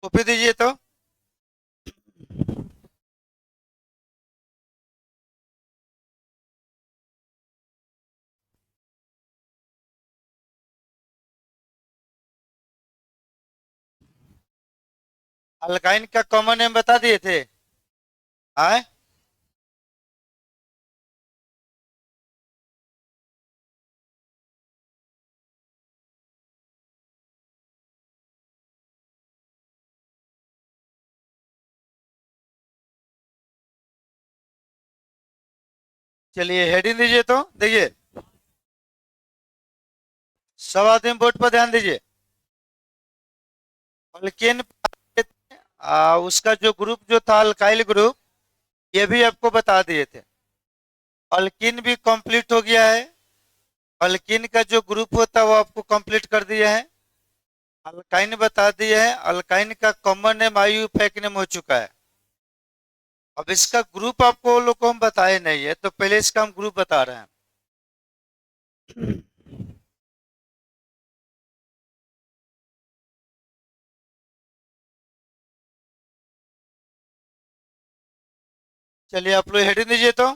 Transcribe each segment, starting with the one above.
Copy दीजिए तो। Alkyne का कॉमन नेम बता दिए थे। आए। चलिए हेडिंग दीजिए तो। देखिए, सब आदमी बोर्ड पर ध्यान दीजिए। अल्केन, उसका जो ग्रुप जो था अल्काइल ग्रुप, ये भी आपको बता दिए थे। अल्किन भी कंप्लीट हो गया है। अल्किन का जो ग्रुप होता है वो आपको कंप्लीट कर दिए हैं। अल्काइन बता दिए हैं। अल्काइन का कॉमन नेम आईयूपैक नेम हो चुका है। अब इसका ग्रुप आपको लोग को हम बताए नहीं है, तो पहले इसका हम ग्रुप बता रहे हैं। चलिए आप लोग हेडिंग दीजिए तो।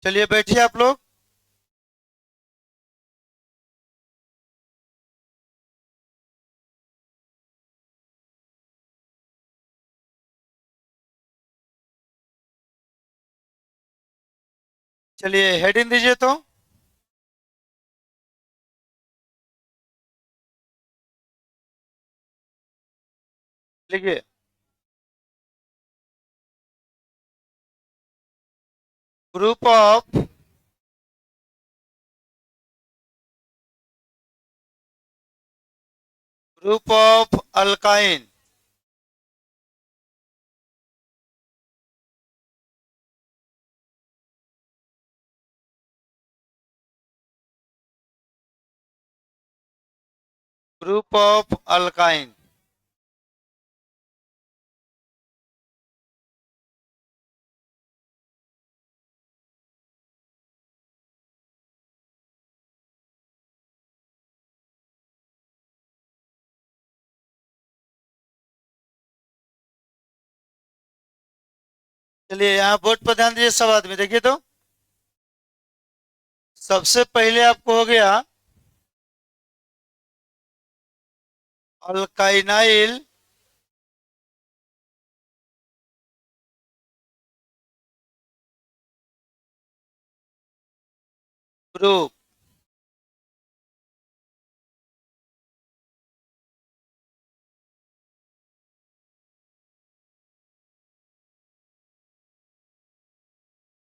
चलिए बैठिए आप लोग। चलिए हेडिंग दीजिए तो। लिखिए, group of alkyne. Group of alkyne. चलिए यहाँ बोर्ड पर ध्यान दीजिए सब आदमी, देखिए तो। सबसे पहले आपको हो गया अल्काइनाइल ग्रुप।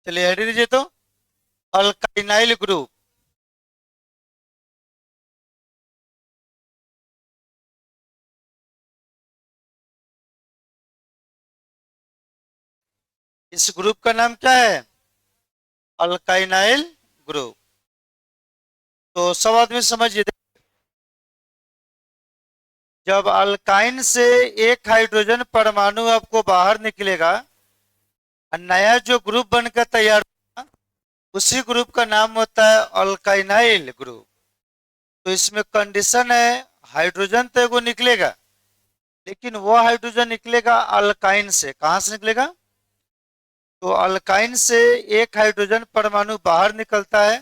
चलिए हेडिंग दीजिए तो। अल्काइनाइल ग्रुप। इस ग्रुप का नाम क्या है? अल्काइनाइल ग्रुप। तो सब आदमी समझिए, जब अल्काइन से एक हाइड्रोजन परमाणु आपको बाहर निकलेगा और नया जो ग्रुप बनकर तैयार होगा, उसी ग्रुप का नाम होता है अल्काइनाइल ग्रुप। तो इसमें कंडीशन है, हाइड्रोजन तो एगो निकलेगा, लेकिन वो हाइड्रोजन निकलेगा अल्काइन से। कहां से निकलेगा? तो अल्काइन से एक हाइड्रोजन परमाणु बाहर निकलता है,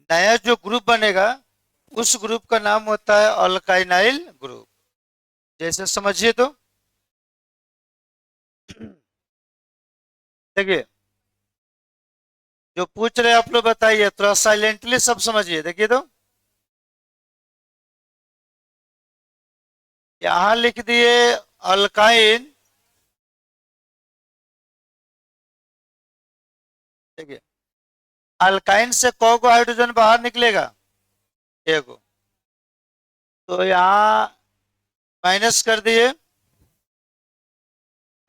नया जो ग्रुप बनेगा उस ग्रुप का नाम होता है अल्काइनाइल ग्रुप। जैसे समझिए तो देखिए, जो पूछ रहे हैं आप लोग बताइए, थोड़ा साइलेंटली सब समझिए। देखिए तो यहां लिख दिए अल्काइन। देखिए, अल्काइन से कौ को हाइड्रोजन बाहर निकलेगा? एगो। तो यहाँ माइनस कर दिए,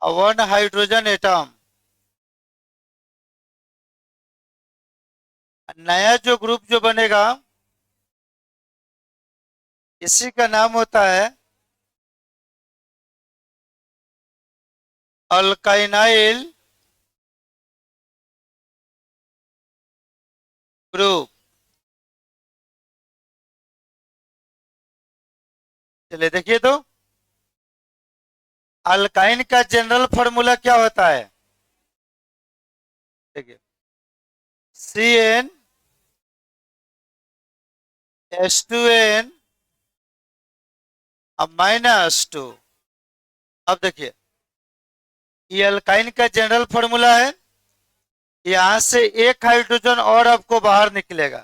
वन हाइड्रोजन एटम। नया जो ग्रुप जो बनेगा इसी का नाम होता है अल्काइनाइल ग्रुप। चलिए देखिए तो अल्काइन का जनरल फॉर्मूला क्या होता है? देखिए, CN H2N अब -2। अब देखिए, ये अल्काइन का जनरल फॉर्मूला है, यहां से एक हाइड्रोजन और आपको बाहर निकलेगा,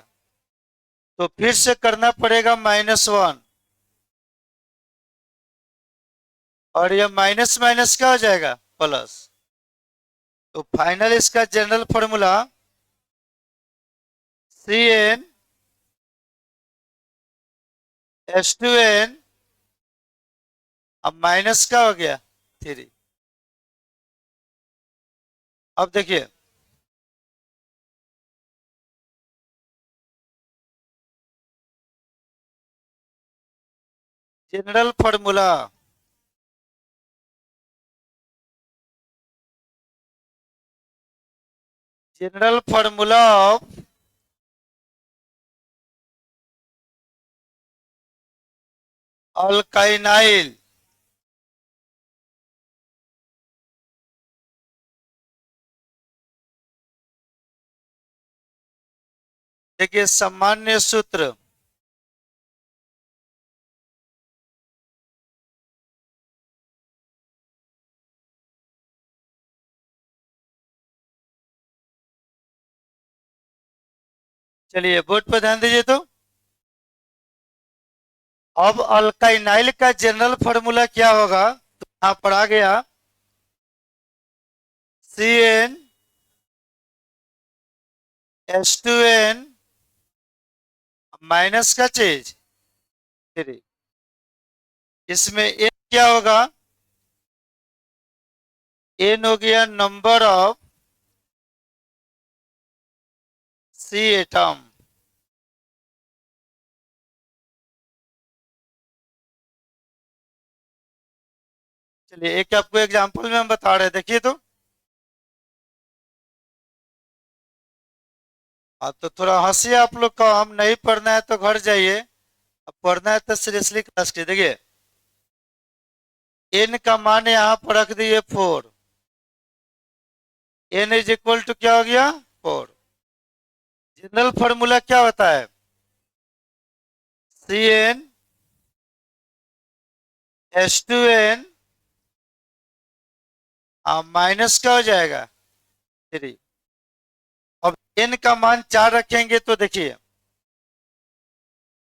तो फिर से करना पड़ेगा -1, और ये माइनस माइनस क्या हो जाएगा? प्लस। तो फाइनल इसका जनरल फॉर्मूला CnH2n अब माइनस का हो गया 3। अब देखिए, जनरल फॉर्मूला ऑफ अल्काइनाइल। देखिए, सामान्य सूत्र चलिए बोर्ड पर ध्यान दीजिए तो। अब अल्काइनाइल का जनरल फॉर्मूला क्या होगा? तो यहां पर आ गया CnH2n माइनस का चीज 3। इसमें n क्या होगा? n हो गया नंबर ऑफ C एटम। चलिए एक आपको एग्जांपल में हम बता रहे हैं, देखिए तो। अब तो थोड़ा हंसी आप लोग का, हम नहीं पढ़ना है तो घर जाइए, अब पढ़ना है तो सीरियसली क्लास कीजिए। देखिए, n का मान यहाँ पर रख दिए 4। n इज इक्वल टू क्या हो गया? 4। जनरल फॉर्मूला क्या होता है? CnH2n माइनस क्या हो जाएगा? 3। अब n का मान 4 रखेंगे तो देखिए,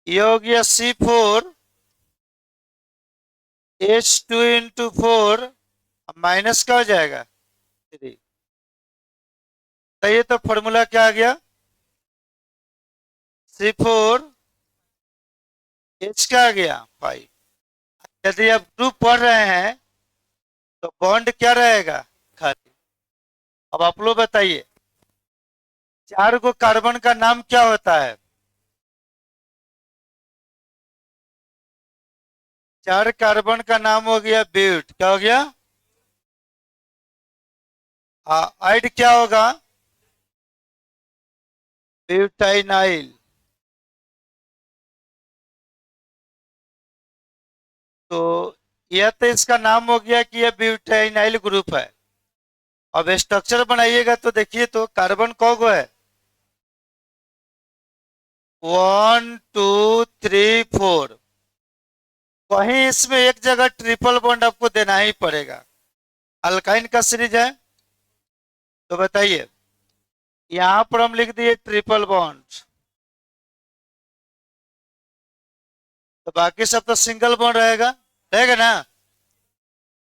ये हो गया C4H2 × 4 माइनस क्या हो जाएगा? 3। तो ये तो फॉर्मूला क्या आ गया? C4H क्या आ गया? 5। यदि आप ग्रुप पढ़ रहे हैं तो बॉन्ड क्या रहेगा? खाली। अब आप लोग बताइए, 4 को कार्बन का नाम क्या होता है? 4 कार्बन का नाम हो गया ब्यूट। क्या हो गया? आइड क्या होगा? ब्यूटाइनाइल। तो यह तो इसका नाम हो गया कि यह ब्यूटाइनाइल ग्रुप है। अब स्ट्रक्चर बनाइएगा तो देखिए, तो कार्बन कौगो है, 1 2 3 4। वहीं इसमें एक जगह ट्रिपल बॉन्ड आपको देना ही पड़ेगा। अल्काइन का सीरीज है, तो बताइए, यहां पर हम लिख दिए ट्रिपल बॉन्ड, तो बाकी सब तो सिंगल बॉन्ड रहेगा, रहेगा ना।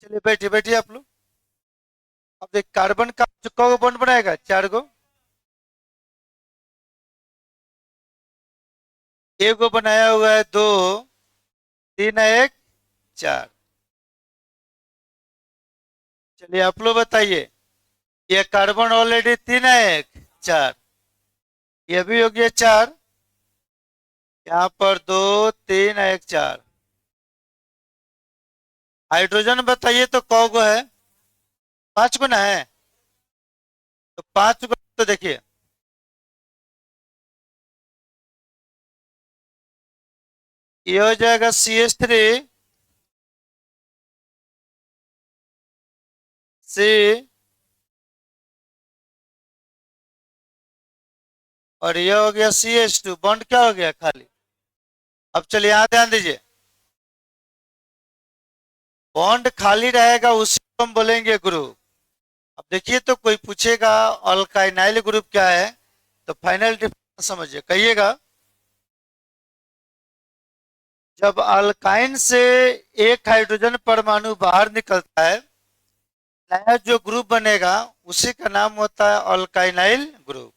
चलिए बैठिए बैठिए आप लोग। अब देख, कार्बन का कौ बॉन्ड बनाएगा, 4 गो। एक गो बनाया हुआ है, 2 3 है, 1 4। चलिए आप लोग बताइए, ये कार्बन ऑलरेडी 3 है, 1 4, ये भी हो गया 4। यहाँ पर 2 3 1 4। हाइड्रोजन बताइए तो कौ गो है, 5 गो ना है, तो 5 गो। तो देखिए, ये हो जाएगा CH3 C, और ये हो गया CH2। बॉन्ड क्या हो गया, खाली। अब चलिए यहाँ ध्यान दीजिए, बॉन्ड खाली रहेगा उसी को हम बोलेंगे ग्रुप। अब देखिए, तो कोई पूछेगा अल्काइनाइल ग्रुप क्या है, तो फाइनल डिफरेंस समझिए, कहिएगा। जब अल्काइन से एक हाइड्रोजन परमाणु बाहर निकलता है, नया जो ग्रुप बनेगा उसी का नाम होता है अल्काइनाइल ग्रुप।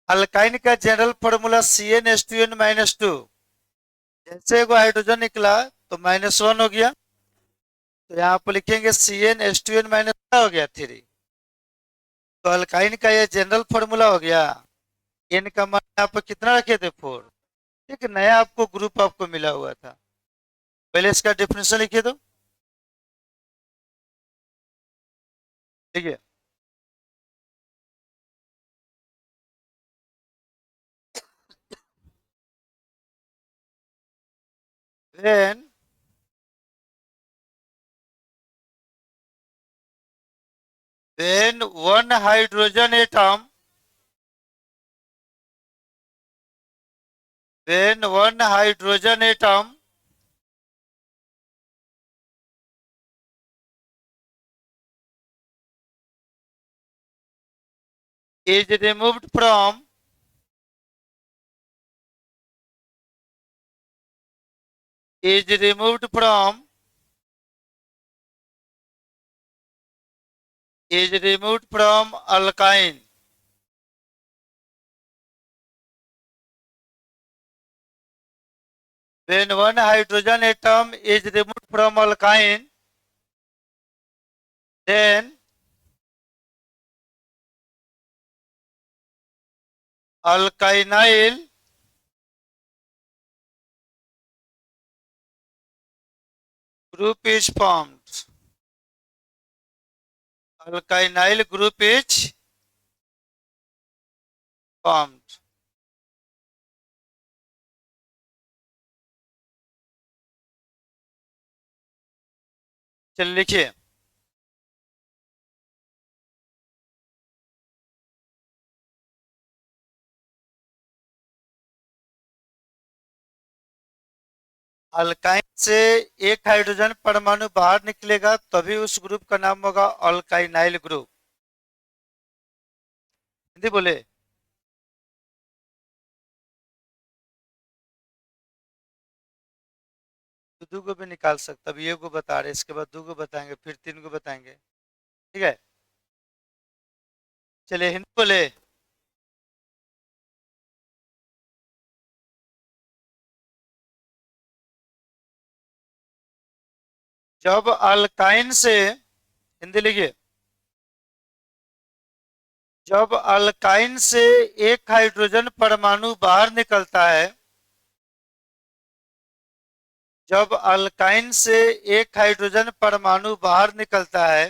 अल्काइन का जनरल फॉर्मूला CnH2n-2। जैसे वो हाइड्रोजन निकला तो -1 हो गया, तो यहाँ पर लिखेंगे CnH2n- क्या हो गया, 3। तो अल्काइन का ये जनरल फॉर्मूला हो गया। एन का मान यहाँ पर कितना रखे थे, 4। एक नया आपको ग्रुप आपको मिला हुआ था। पहले इसका डिफिनेशन लिखिए, तो ठीक है। when when one hydrogen atom when one hydrogen atom is removed from is removed from is removed from alkyne, when one hydrogen atom is removed from alkyne, then alkynyl group is formed. Alkynyl group is formed. चलिए लिखिए, alkyne से एक hydrogen परमाणु बाहर निकलेगा तभी उस group का नाम होगा अल्काइनाइल ग्रुप। हिंदी बोले, दो को भी निकाल सकता, अब ये को बता रहे, इसके बाद 2 को बताएंगे, फिर 3 को बताएंगे, ठीक है। चलिए हिंदी बोले, जब अल्काइन से, हिंदी लिखिए, जब अल्काइन से एक हाइड्रोजन परमाणु बाहर निकलता है, जब अल्काइन से एक हाइड्रोजन परमाणु बाहर निकलता है,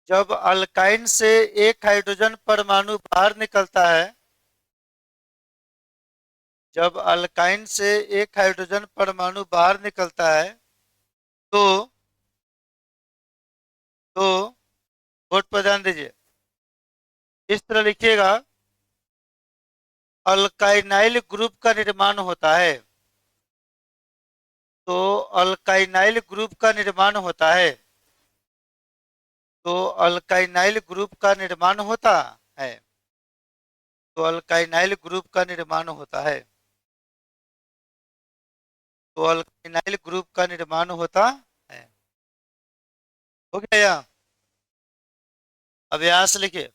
जब अल्काइन से एक हाइड्रोजन परमाणु बाहर निकलता है, जब अल्काइन से एक हाइड्रोजन परमाणु बाहर निकलता है, तो तो बोर्ड पर ध्यान दीजिए, इस तरह लिखिएगा, अल्काइनाइल ग्रुप का निर्माण होता है। तो अल्काइनाइल ग्रुप का निर्माण होता है, तो अल्काइनाइल ग्रुप का निर्माण होता है, तो अल्काइनाइल ग्रुप का निर्माण होता है, तो अल्काइनाइल ग्रुप का निर्माण होता है। हो गया यहाँ? अभ्यास लिखिए।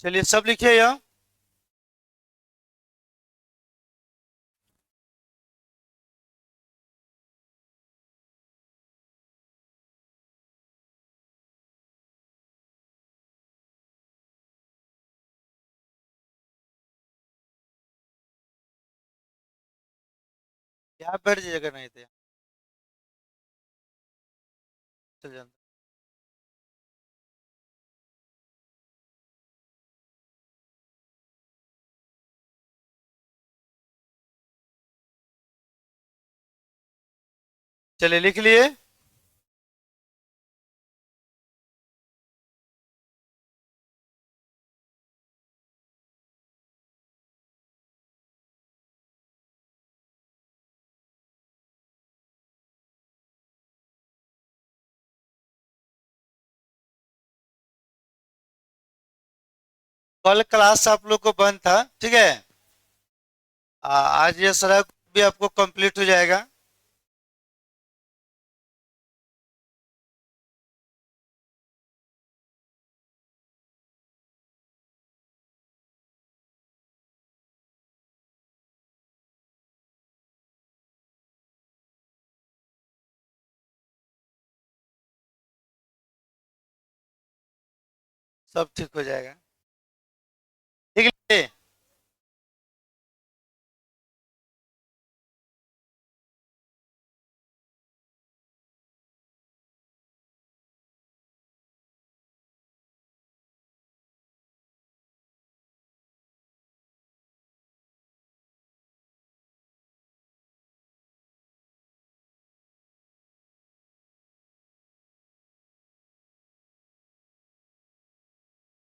चलिए सब लिखिए यहाँ। यहाँ बैठ जाइएगा, नहीं थे चल जाना। चलिए लिख लिए। कल क्लास आप लोग को बंद था, ठीक है। आज ये सारा भी आपको कंप्लीट हो जाएगा। सब ठीक हो जाएगा। ठीक है।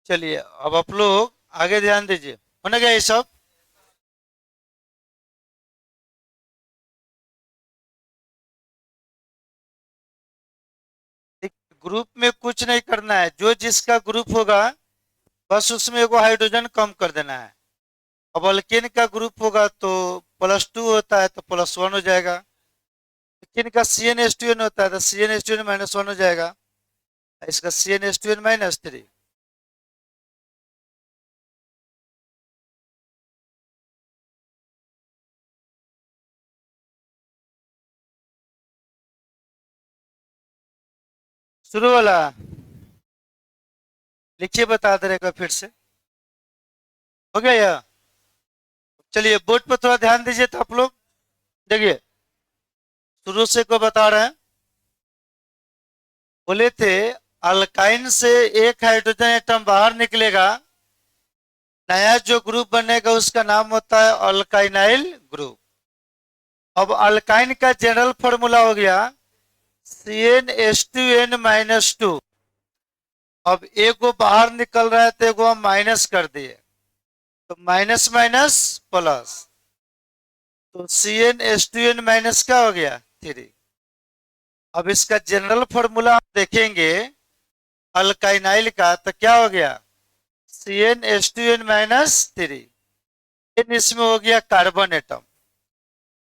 चलिए अब आप लोग आगे ध्यान दीजिए। होने गया ये सब। ग्रुप में कुछ नहीं करना है, जो जिसका ग्रुप होगा बस उसमें एगो हाइड्रोजन कम कर देना है। अब अल्केन का ग्रुप होगा तो +2 होता है तो +1 हो जाएगा। अल्केन का CnH2n होता है तो CnH2n -1 हो जाएगा। इसका CnH2n -3। शुरू वाला लिखिए, बता दे रहेगा फिर से। हो गया यह? चलिए बोर्ड पर थोड़ा ध्यान दीजिए तो आप लोग देखिए, शुरू से को बता रहे हैं। बोले थे अल्काइन से एक हाइड्रोजन एटम बाहर निकलेगा, नया जो ग्रुप बनेगा उसका नाम होता है अल्काइनाइल ग्रुप। अब अल्काइन का जनरल फॉर्मूला हो गया CnH2n-2। अब एक वो बाहर निकल रहा है तो एक वो हम माइनस कर दिए, तो माइनस माइनस प्लस, तो CnH2n माइनस क्या हो गया 3। अब इसका जनरल फॉर्मूला आप देखेंगे अल्काइनाइल का तो क्या हो गया CnH2n-3। एन इसमें हो गया कार्बन एटम।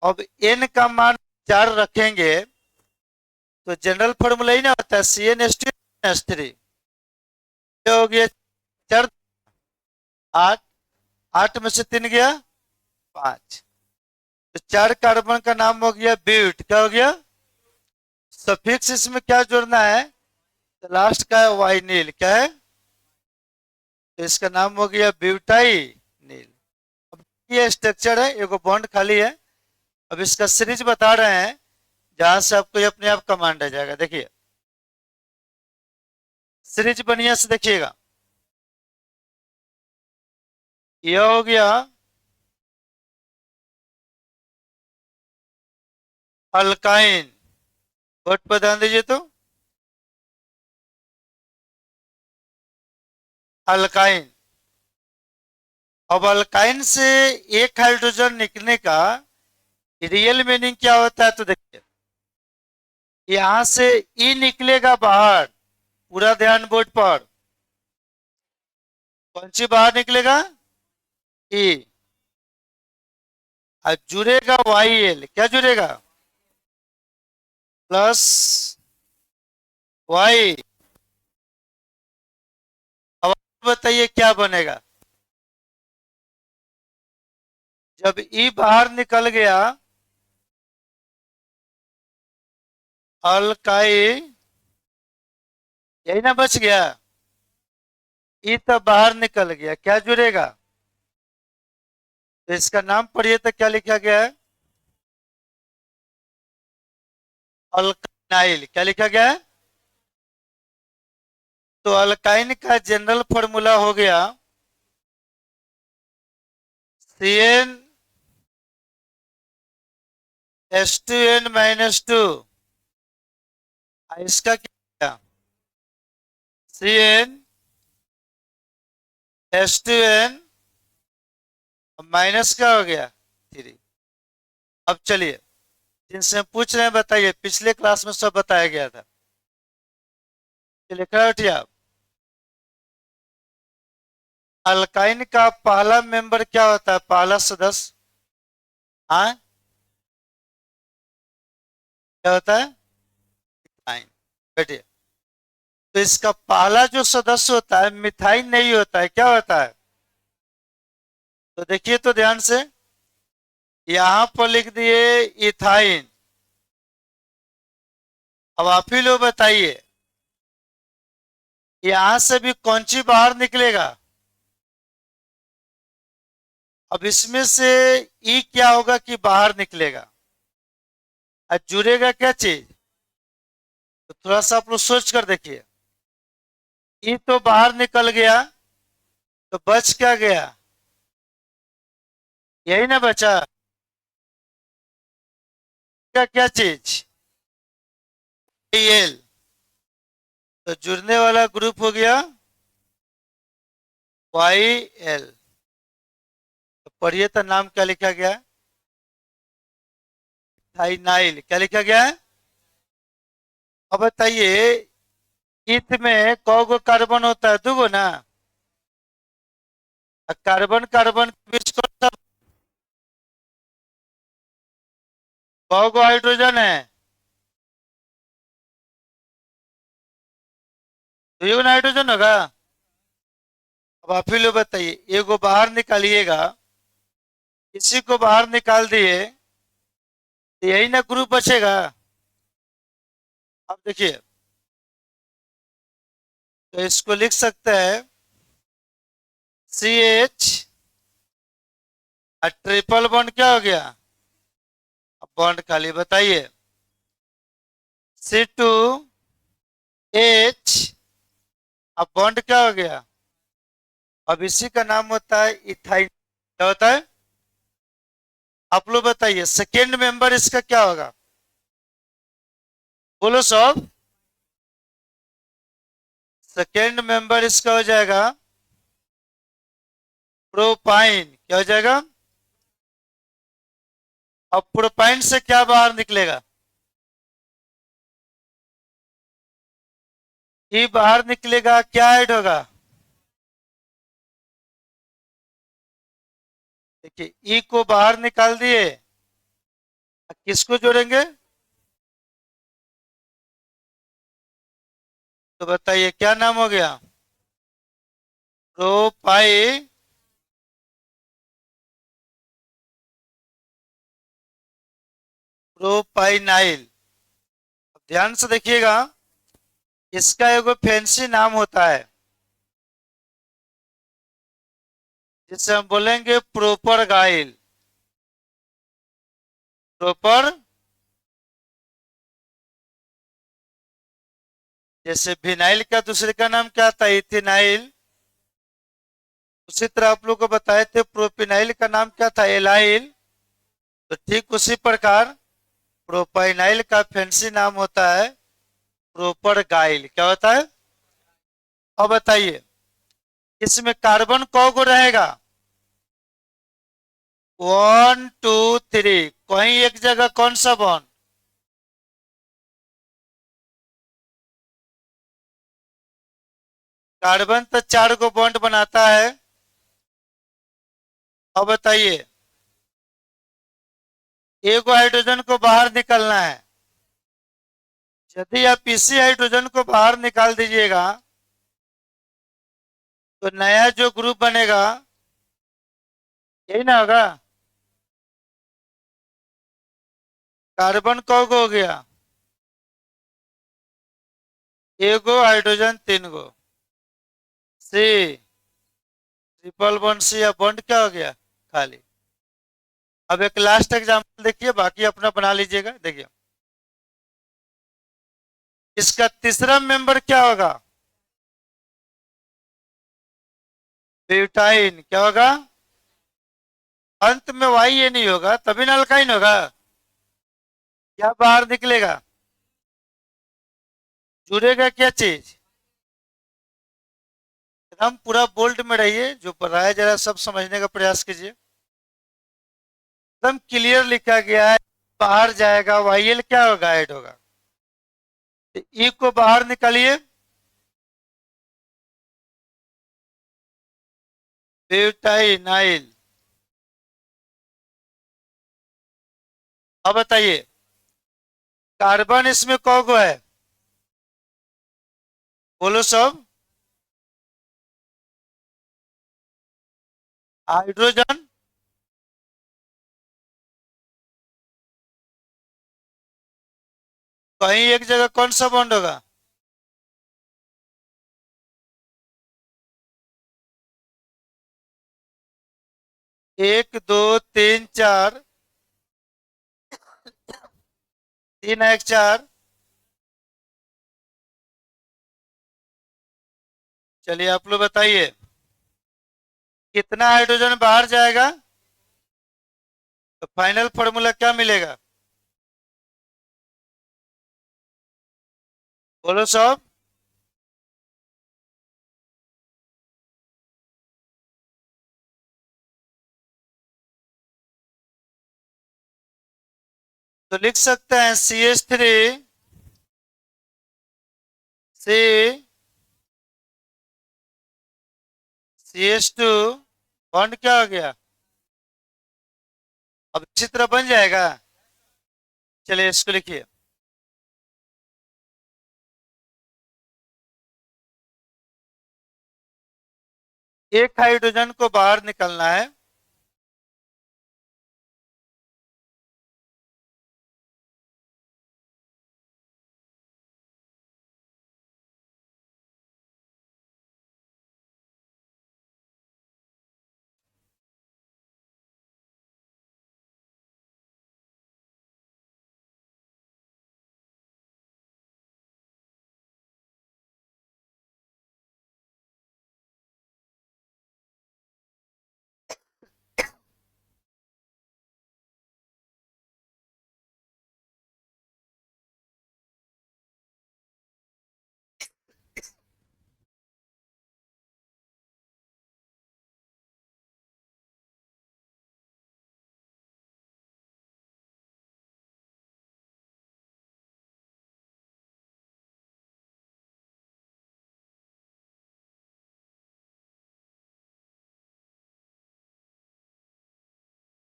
अब n का मान 4 रखेंगे तो जनरल फॉर्मूला ही ना होता है CnH2n-3। ये हो गया 4 8, 8 में से 3 गया 5, तो 4 कार्बन का नाम हो गया ब्यूट। क्या हो गया सफिक्स इसमें क्या जोड़ना है, तो लास्ट का है वाइनिल। क्या है, तो इसका नाम हो गया ब्यूटाइनिल। अब ये स्ट्रक्चर है, एगो बॉन्ड खाली है। अब इसका सीरीज बता रहे हैं जहां से आपको ये अपने आप कमांड आ जाएगा। देखिए सीरीज बढ़िया से देखिएगा, यह हो गया अल्काइन। वर्ड पर ध्यान दीजिए तो अल्काइन। अब अल्काइन से एक हाइड्रोजन निकलने का रियल मीनिंग क्या होता है, तो देखिए यहां से ई निकलेगा बाहर, पूरा ध्यान बोर्ड पर, कौन सी बाहर निकलेगा ई, और जुड़ेगा वाई एल। क्या जुड़ेगा प्लस वाई। अब बताइए क्या बनेगा, जब ई बाहर निकल गया अल्काई, यही ना बच गया, ई तो बाहर निकल गया, क्या जुड़ेगा, तो इसका नाम पढ़िए तो क्या लिखा गया है अल्काइनाइल। क्या लिखा गया है, तो अल्काइन का जनरल फॉर्मूला हो गया CnH2n-2। इसका क्या CnH2n माइनस क्या हो गया 3। अब चलिए जिनसे पूछ रहे हैं बताइए, पिछले क्लास में सब बताया गया था। लिखा उठिए आप, अल्काइन का पहला मेंबर क्या होता है, पहला सदस्य। हाँ क्या होता है मिथाइन। बैठिए, तो इसका पहला जो सदस्य होता है मिथाइन नहीं होता है, क्या होता है, तो देखिए तो ध्यान से, यहां पर लिख दिए इथाइन। अब आप ही लोग बताइए यहां से भी कौन सी बाहर निकलेगा, अब इसमें से ई क्या होगा कि बाहर निकलेगा, और जुड़ेगा क्या चीज, तो थोड़ा सा आप लोग सोच कर देखिए, ई तो बाहर निकल गया तो बच क्या गया, यही ना बचा, क्या क्या चीज एल, तो जुड़ने वाला ग्रुप हो गया वाई एल। तो पढ़िए तो नाम क्या लिखा गया है थाइनाइल। क्या लिखा गया है, अब बताइए ईथ में कौगो कार्बन होता है, दुगो ना, कार्बन कार्बन के बीच कौन सा कौगो हाइड्रोजन है, दुगो हाइड्रोजन होगा। अब आप ही लोग बताइए, एगो बाहर निकालिएगा, इसी को बाहर निकाल दिए तो यही ना ग्रुप बचेगा। अब देखिए तो इसको लिख सकते हैं CH, और ट्रिपल बॉन्ड क्या हो गया, अब बॉन्ड खाली। बताइए C2 एच, अब बॉन्ड क्या हो गया? अब इसी का नाम होता है इथाइन। क्या होता है? आप लोग बताइए सेकेंड मेंबर इसका क्या होगा? बोलो सब। सेकेंड मेंबर इसका हो जाएगा प्रोपाइन। क्या हो जाएगा? अब प्रोपाइन से क्या बाहर निकलेगा? ई बाहर निकलेगा, क्या ऐड होगा? देखिए ई को बाहर निकाल दिए, अब किसको जोड़ेंगे? तो बताइए क्या नाम हो गया? प्रोपाई, प्रोपाइनाइल। ध्यान से देखिएगा, इसका एगो फैंसी नाम होता है जिसे हम बोलेंगे प्रोपर गाइल। प्रोपर, जैसे विनाइल का दूसरे का नाम क्या था? इथिनाइल। उसी तरह आप लोग को बताए थे प्रोपिनाइल का नाम क्या था? एलाइल। तो ठीक उसी प्रकार प्रोपाइनाइल का फैंसी नाम होता है प्रोपर गाइल। क्या होता है? अब बताइए इसमें कार्बन कौ रहेगा? 1 2 3। कहीं एक जगह कौन सा बॉन्ड? कार्बन तो 4 को बॉन्ड बनाता है। अब बताइए एक हाइड्रोजन को बाहर निकलना है। यदि आप इसी हाइड्रोजन को बाहर निकाल दीजिएगा तो नया जो ग्रुप बनेगा यही ना होगा? कार्बन कौ हो गया? एगो हाइड्रोजन 3 गो। सी, ट्रिपल बॉन्ड सी, या बॉन्ड क्या हो गया? खाली। अब एक लास्ट एग्जांपल देखिए, बाकी अपना बना लीजिएगा। देखिए इसका तीसरा मेंबर क्या होगा? ब्यूटाइन। क्या होगा? अंत में वाई ये नहीं होगा, तभी ना अल्काइन होगा। क्या बाहर निकलेगा? जुड़ेगा क्या चीज? एकदम पूरा बोल्ड में रहिए, जो पढ़ाया जरा सब समझने का प्रयास कीजिए। एकदम क्लियर लिखा गया है, बाहर जाएगा वाईएल क्या होगा? ऐड होगा। ई को बाहर निकालिए, ब्यूटाइनाइल। अब बताइए कार्बन इसमें कौगो है? बोलो सब। हाइड्रोजन, कहीं एक जगह कौन सा बॉन्ड होगा? 1 2 3 4, 3 1 4। चलिए आप लोग बताइए कितना हाइड्रोजन बाहर जाएगा तो फाइनल फॉर्मूला क्या मिलेगा? बोलो सब। तो लिख सकते हैं CH3CH2 बॉन्ड क्या हो गया? अब इसी तरह बन जाएगा। चलिए इसको लिखिए। एक हाइड्रोजन को बाहर निकलना है,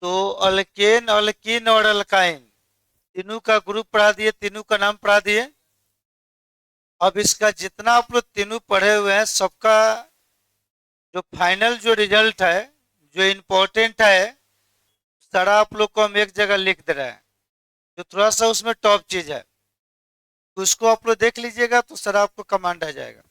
तो अल्केन, अल्कीन और अल्काइन तीनों का ग्रुप पढ़ा दिए, तीनों का नाम पढ़ा दिए। अब इसका जितना आप लोग तीनों पढ़े हुए हैं सबका जो फाइनल जो रिजल्ट है, जो इम्पोर्टेंट है, सारा आप लोग को हम एक जगह लिख दे रहे हैं। जो थोड़ा सा उसमें टॉप चीज है तो उसको आप लोग देख लीजिएगा तो सारा आपको कमांड आ जाएगा।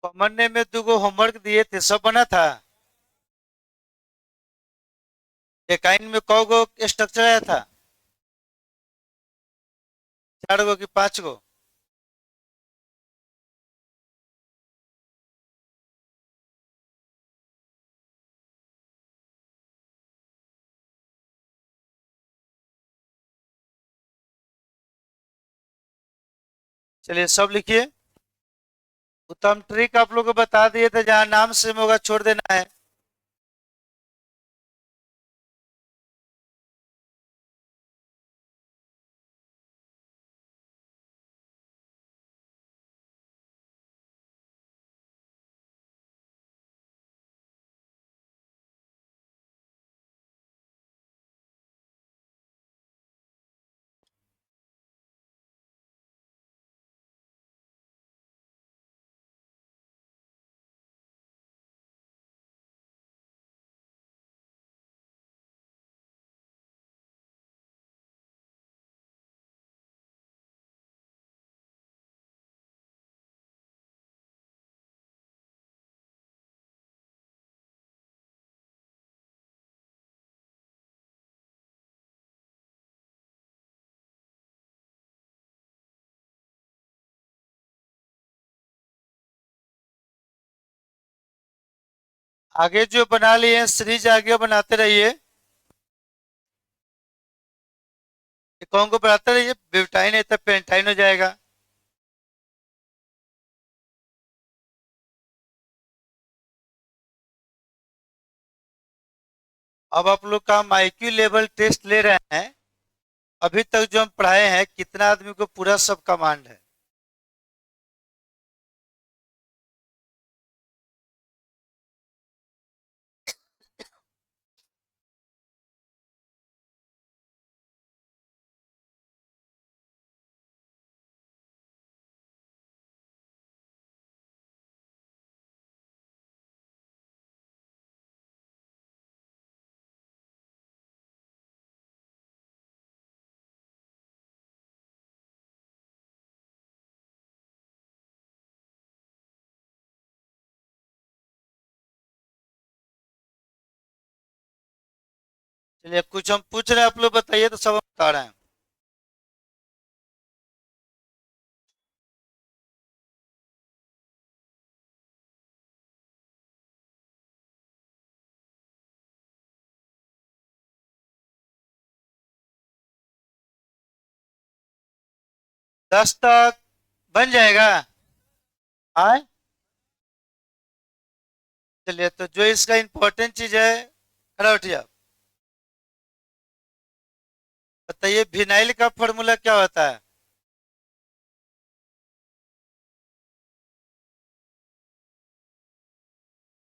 कॉमन ने में दो होमवर्क दिए थे, सब बना था। एकाइन में कौ गो स्ट्रक्चर आया था? 4 गो कि 5 गो? चलिए सब लिखिए। उत्तम ट्रिक आप लोग को बता दिए थे, जहां नाम सेम होगा छोड़ देना है। आगे जो बना लिए हैं सीरीज आगे बनाते रहिए। कौन को बनाते रहिए, ब्यूटाइन है तो पेंटाइन हो जाएगा। अब आप लोग का हम IQ लेवल टेस्ट ले रहे हैं। अभी तक जो हम पढ़ाए हैं कितना आदमी को पूरा सब कमांड है? चलिए कुछ हम पूछ रहे हैं, आप लोग बताइए तो सब हम बता रहे हैं। 10 तक बन जाएगा। हाँ, चलिए तो जो इसका इंपॉर्टेंट चीज है, खड़ा उठिए आप। बताइए विनाइल का फॉर्मूला क्या होता है?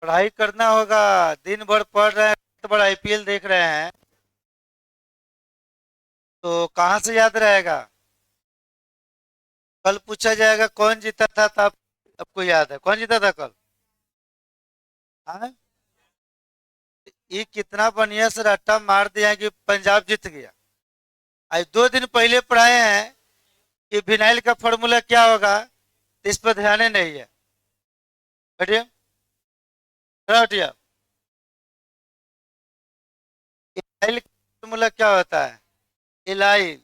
पढ़ाई करना होगा। दिन भर पढ़ रहे हैं, तो बड़ा IPL देख रहे हैं, तो कहाँ से याद रहेगा? कल पूछा जाएगा कौन जीता था, तो आपको याद है कौन जीता था कल? हाँ, ये कितना बढ़िया से रट्टा मार दिया है कि पंजाब जीत गया। आज 2 दिन पहले पढ़ाए हैं कि विनाइल का फॉर्मूला क्या होगा, तो इस पर ध्यान ही नहीं है। हटिए, खड़ा हटिए। एल फॉर्मूला क्या होता है? इलाइल।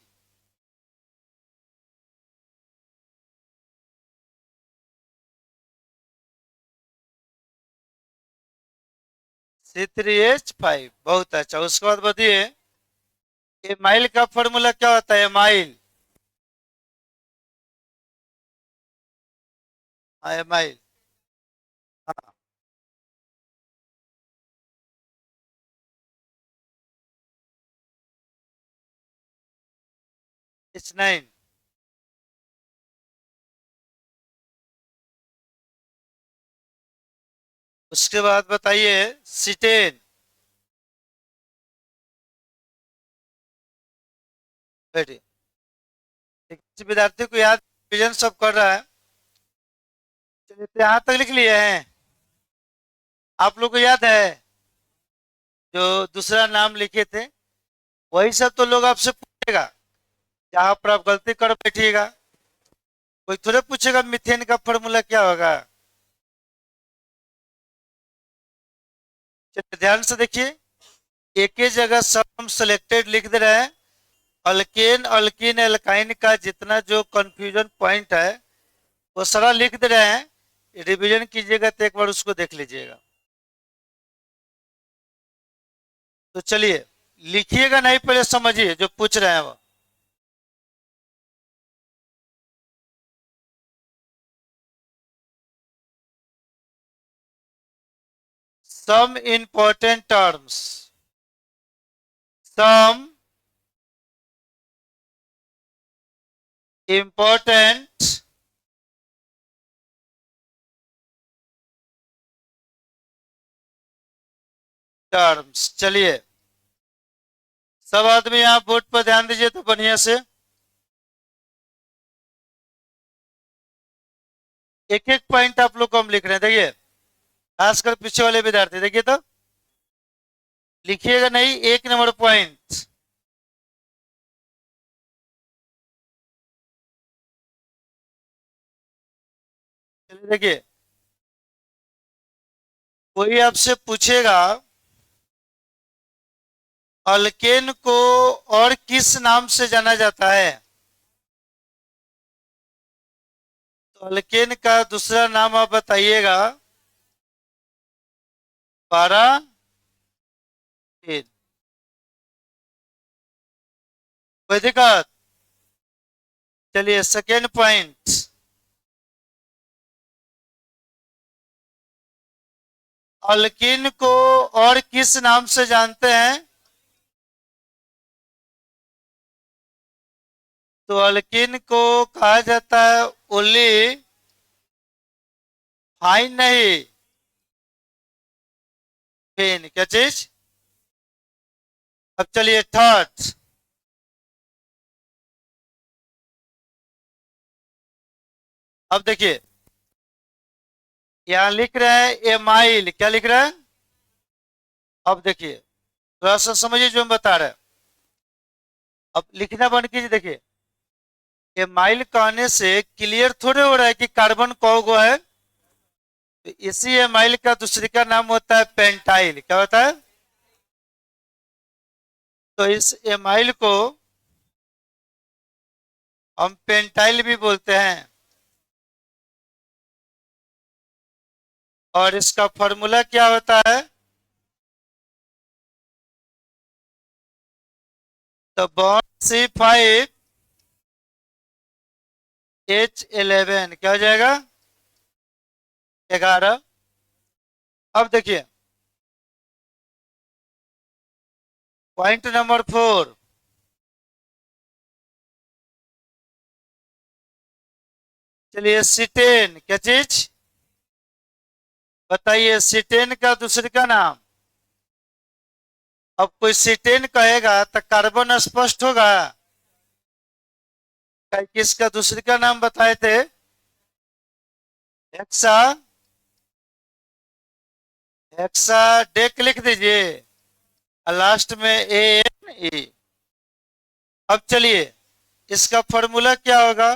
C3H5। बहुत अच्छा। उसके बाद बताइए एमाइल का फॉर्मूला क्या होता है? एमाइल। हाँ, एमाइल। हाँ, H9। उसके बाद बताइए सिटेन। बैठिए। किसी विद्यार्थी को याद विजन सब कर रहा है। चलिए, तो यहाँ तक लिख लिए हैं। आप लोग को याद है जो दूसरा नाम लिखे थे, वही सब तो लोग आपसे पूछेगा। जहां पर आप गलती कर बैठिएगा, कोई थोड़े पूछेगा मीथेन का फॉर्मूला क्या होगा। चलिए ध्यान से देखिए, एक ही जगह सब हम सिलेक्टेड लिख दे रहे हैं। अल्केन अल्कीन एल्काइन का जितना जो कंफ्यूजन पॉइंट है वो सारा लिख दे रहे हैं। रिवीजन कीजिएगा तो एक बार उसको देख लीजिएगा। तो चलिए, लिखिएगा नहीं, पहले समझिए जो पूछ रहे हैं वो। Some important terms. Some important terms. चलिए, सब आदमी यहाँ बोर्ड पर ध्यान दीजिए तो बढ़िया से। एक एक पॉइंट आप लोग को हम लिख रहे हैं, देखिए। खासकर पीछे वाले विद्यार्थी देखिए तो, लिखिएगा नहीं, एक नंबर पॉइंट। चलिए देखिए, कोई आपसे पूछेगा अल्केन को और किस नाम से जाना जाता है, तो अल्केन का दूसरा नाम आप बताइएगा। पैराफिन। कोई दिक्कत? चलिए सेकेंड पॉइंट, अल्किन को और किस नाम से जानते हैं, तो अल्किन को कहा जाता है ओली फाइन नहीं, फिन। क्या चीज? अब चलिए थर्ड, अब देखिए यहां लिख रहे हैं एमाइल। क्या लिख रहे हैं? अब देखिए, थोड़ा सा समझिए जो हम बता रहे हैं। अब लिखना बंद कीजिए। देखिए, एमाइल कहने से क्लियर थोड़े हो रहा है कि कार्बन कौ है। तो इसी एमाइल का दूसरे का नाम होता है पेंटाइल। क्या होता है? तो इस एमाइल को हम पेंटाइल भी बोलते हैं। और इसका फॉर्मूला क्या होता है? तो बॉन्ड C5H11 क्या हो जाएगा? 11। अब देखिए पॉइंट नंबर 4। चलिए सिटेन। क्या चीज? बताइए सिटेन का दूसरे का नाम। अब कोई सिटेन कहेगा तो कार्बन स्पष्ट होगा। किसका दूसरे का नाम बताए थे? हेक्सा। हेक्सा डेक लिख दीजिए, लास्ट में ANE। अब चलिए, इसका फॉर्मूला क्या होगा?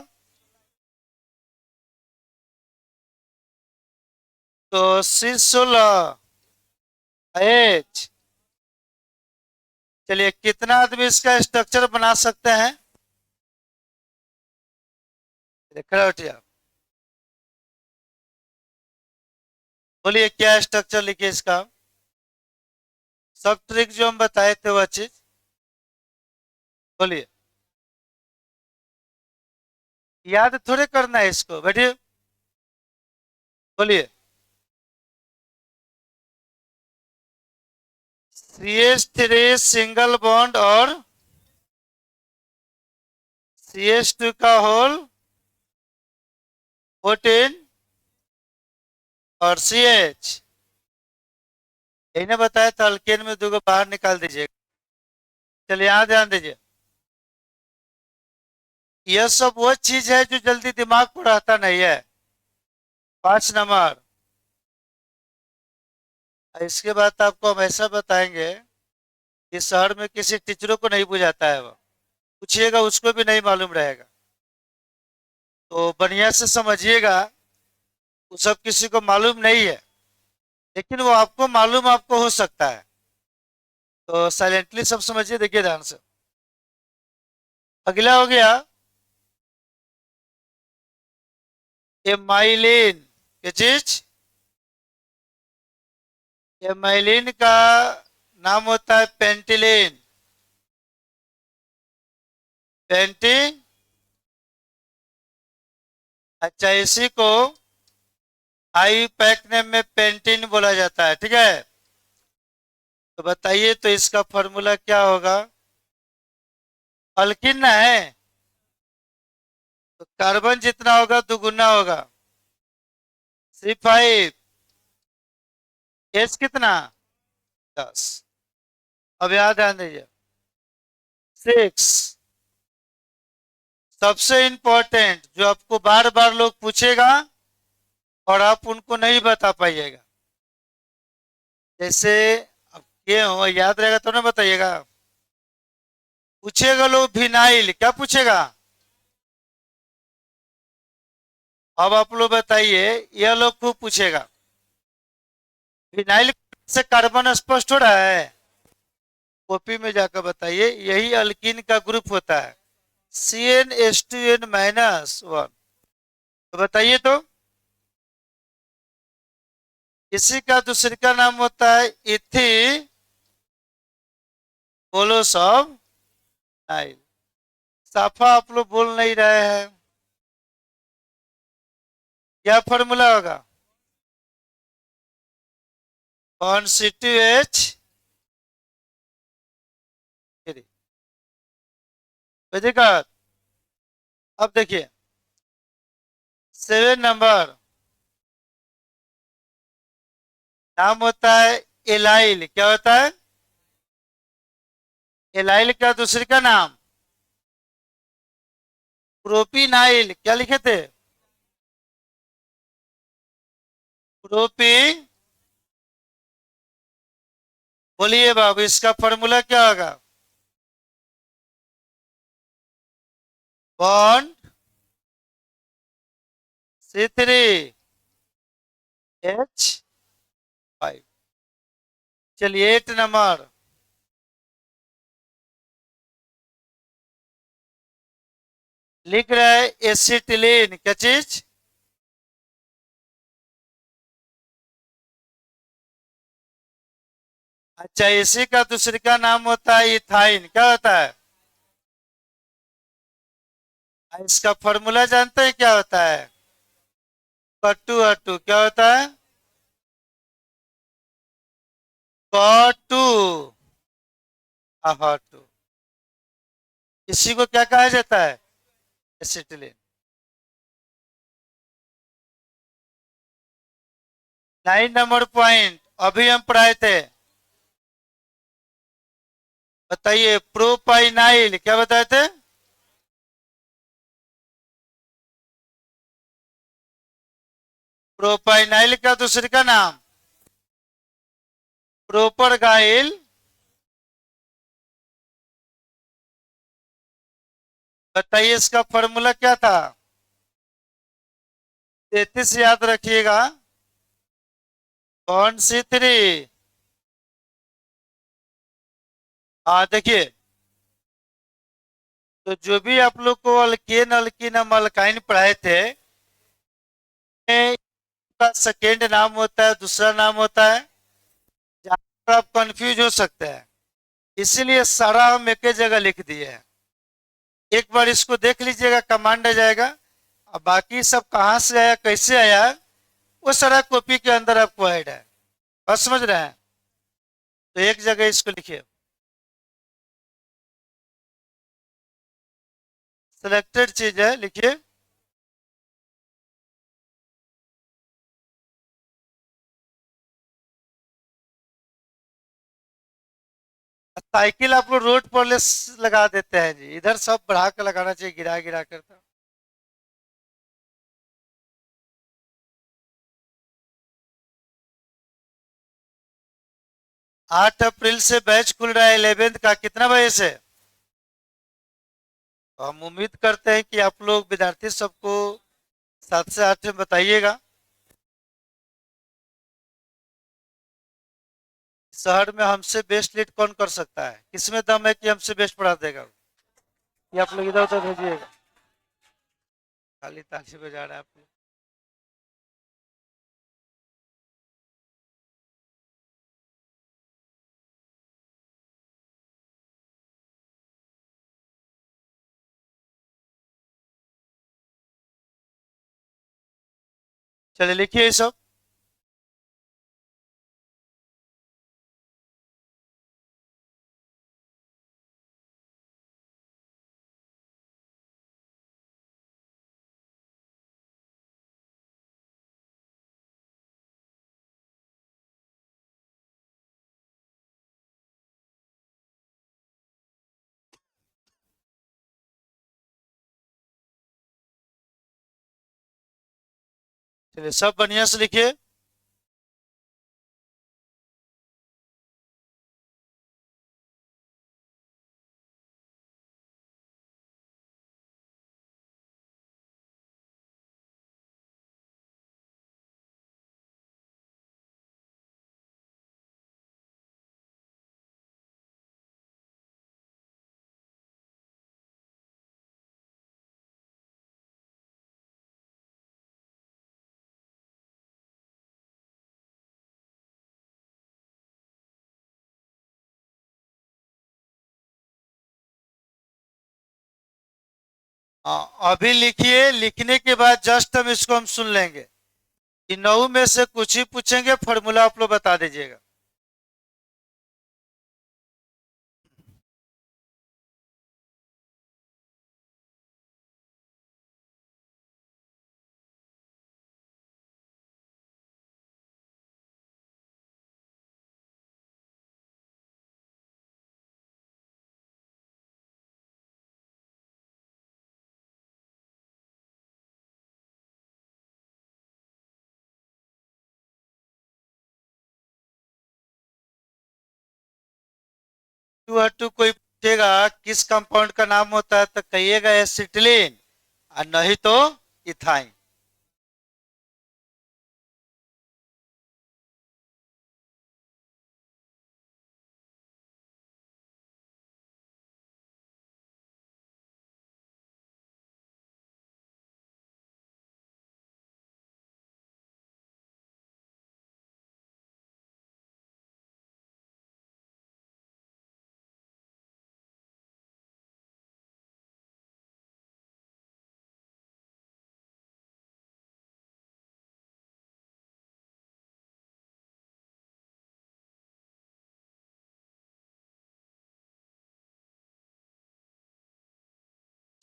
तो C16H चलिए, कितना आदमी इसका स्ट्रक्चर बना सकते हैं? खड़ा उठिए आप। बोलिए क्या स्ट्रक्चर लिखे इसका? सब ट्रिक जो हम बताए थे वह चीज बोलिए। याद थोड़े करना है इसको, बैठिए बोलिए। CH3 सिंगल बॉन्ड और CH2 का होल 14 और CH। इन्हें बताया था, अल्केन में दो बाहर निकाल दीजिएगा। चलिए यहाँ ध्यान दीजिए, यह सब वो चीज है जो जल्दी दिमाग को रहता नहीं है। 5 नंबर। इसके बाद आपको हम ऐसा बताएंगे कि शहर में किसी टीचरों को नहीं बुझाता है, वो पूछिएगा उसको भी नहीं मालूम रहेगा। तो बढ़िया से समझिएगा, वो सब किसी को मालूम नहीं है, लेकिन वो आपको मालूम आपको हो सकता है। तो साइलेंटली सब समझिए, देखिए ध्यान से। अगला हो गया एमाइलिन। ये चीज, एमाइलिन का नाम होता है पेंटिलिन। पेंटी, अच्छा, इसी को हाई पैक नेम में पेंटिन बोला जाता है, ठीक है। तो बताइए तो इसका फॉर्मूला क्या होगा? अल्किन ना है तो कार्बन जितना होगा दुगुना होगा। C5। एच कितना? 10। अब याद ध्यान दीजिए। 6। सबसे इंपॉर्टेंट जो आपको बार बार लोग पूछेगा और आप उनको नहीं बता पाइएगा, जैसे अब ये हो, याद रहेगा तो ना बताइएगा। पूछेगा लोग फिनाइल, क्या पूछेगा? अब आप लोग बताइए, यह लोग खूब पूछेगा फिनाइल से कार्बन स्पष्ट हो रहा है? कॉपी में जाकर बताइए, यही अल्कीन का ग्रुप होता है, CnH2n-1। तो बताइए तो, इसी का दूसरे का नाम होता है इथी बोलोसॉब नाइल। साफा आप लोग बोल नहीं रहे हैं, क्या फॉर्मूला होगा? कौन C2H। देखा? अब देखिए 7 नंबर, नाम होता है एलाइल। क्या होता है? एलाइल का दूसरे का नाम प्रोपिनाइल। क्या लिखे थे? प्रोपी। बोलिए बाबू, इसका फॉर्मूला क्या होगा? Bond C3H5। चलिए 8 नंबर, लिख रहा है एसिटिलीन। क्या चीज? अच्छा, इसी का दूसरे का नाम होता है इथाइन। क्या होता है? इसका फॉर्मूला जानते हैं क्या होता है? कटू हटू। क्या होता है? कटू हटू। इसी को क्या कहा जाता है? एसिटिलीन। 9 नंबर पॉइंट अभी हम पढ़ाए थे, बताइए प्रोपाइनाइल। क्या बताए थे? प्रोपाइनाइल का दूसरे का नाम प्रोपर गाइल। बताइए इसका फॉर्मूला क्या था? 33 याद रखिएगा। कौन C3 देखिए, तो जो भी आप लोग को अल्केन अल्कीन हम अल्काइन पढ़ाए थे, का सेकेंड नाम होता है, दूसरा नाम होता है, जहाँ पर आप कंफ्यूज हो सकते हैं, इसीलिए सारा हम एक ही जगह लिख दिए हैं। एक बार इसको देख लीजिएगा, कमांड आ जाएगा। अब बाकी सब कहाँ से आया, कैसे आया, वो सारा कॉपी के अंदर आपको ऐड है। बस समझ रहे हैं? तो एक जगह इसको लिखिए, सिलेक्टेड चीज है, लिखिए। साइकिल आप लोग रोड पर लगा देते हैं जी, इधर सब बढ़ा कर लगाना चाहिए, गिरा गिरा कर। 8 अप्रैल से बैच खुल रहा है 11th का, कितना बजे से? तो हम उम्मीद करते हैं कि आप लोग विद्यार्थी सबको 7 से 8 में बताइएगा। शहर में हमसे बेस्ट लीड कौन कर सकता है, किसमें दम है कि हमसे बेस्ट पढ़ा देगा? ये आप लोग इधर उधर भेजिएगा, खाली ताली बजा रहा है आप लोग। चलिए लिखिए ये सब। चलिए सब बढ़िया से लिखिए। हाँ, अभी लिखिए, लिखने के बाद जस्ट हम इसको हम सुन लेंगे। इन 9 में से कुछ ही पूछेंगे, फॉर्मूला आप लोग बता दीजिएगा। टू टू कोई पूछेगा किस कंपाउंड का नाम होता है, तो कहिएगा एसिटिलीन, और नहीं तो इथाइन।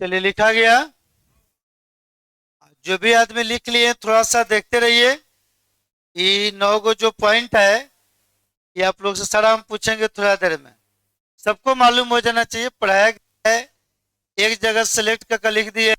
चलिए लिखा गया। जो भी आदमी लिख लिए थोड़ा सा देखते रहिए। ये 9 गो जो पॉइंट है, ये आप लोग से सारा हम पूछेंगे थोड़ा देर में। सबको मालूम हो जाना चाहिए, पढ़ाया गया है। एक जगह सेलेक्ट करके लिख दिए।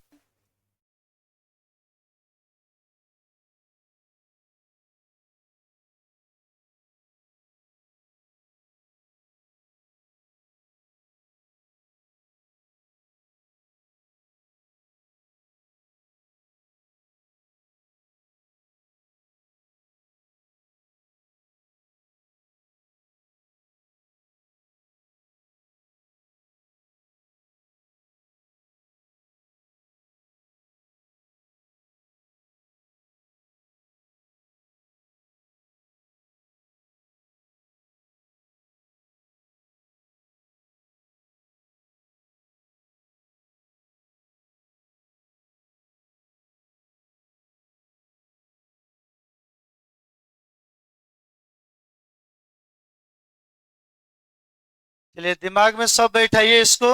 चलिए दिमाग में सब बैठाइए इसको।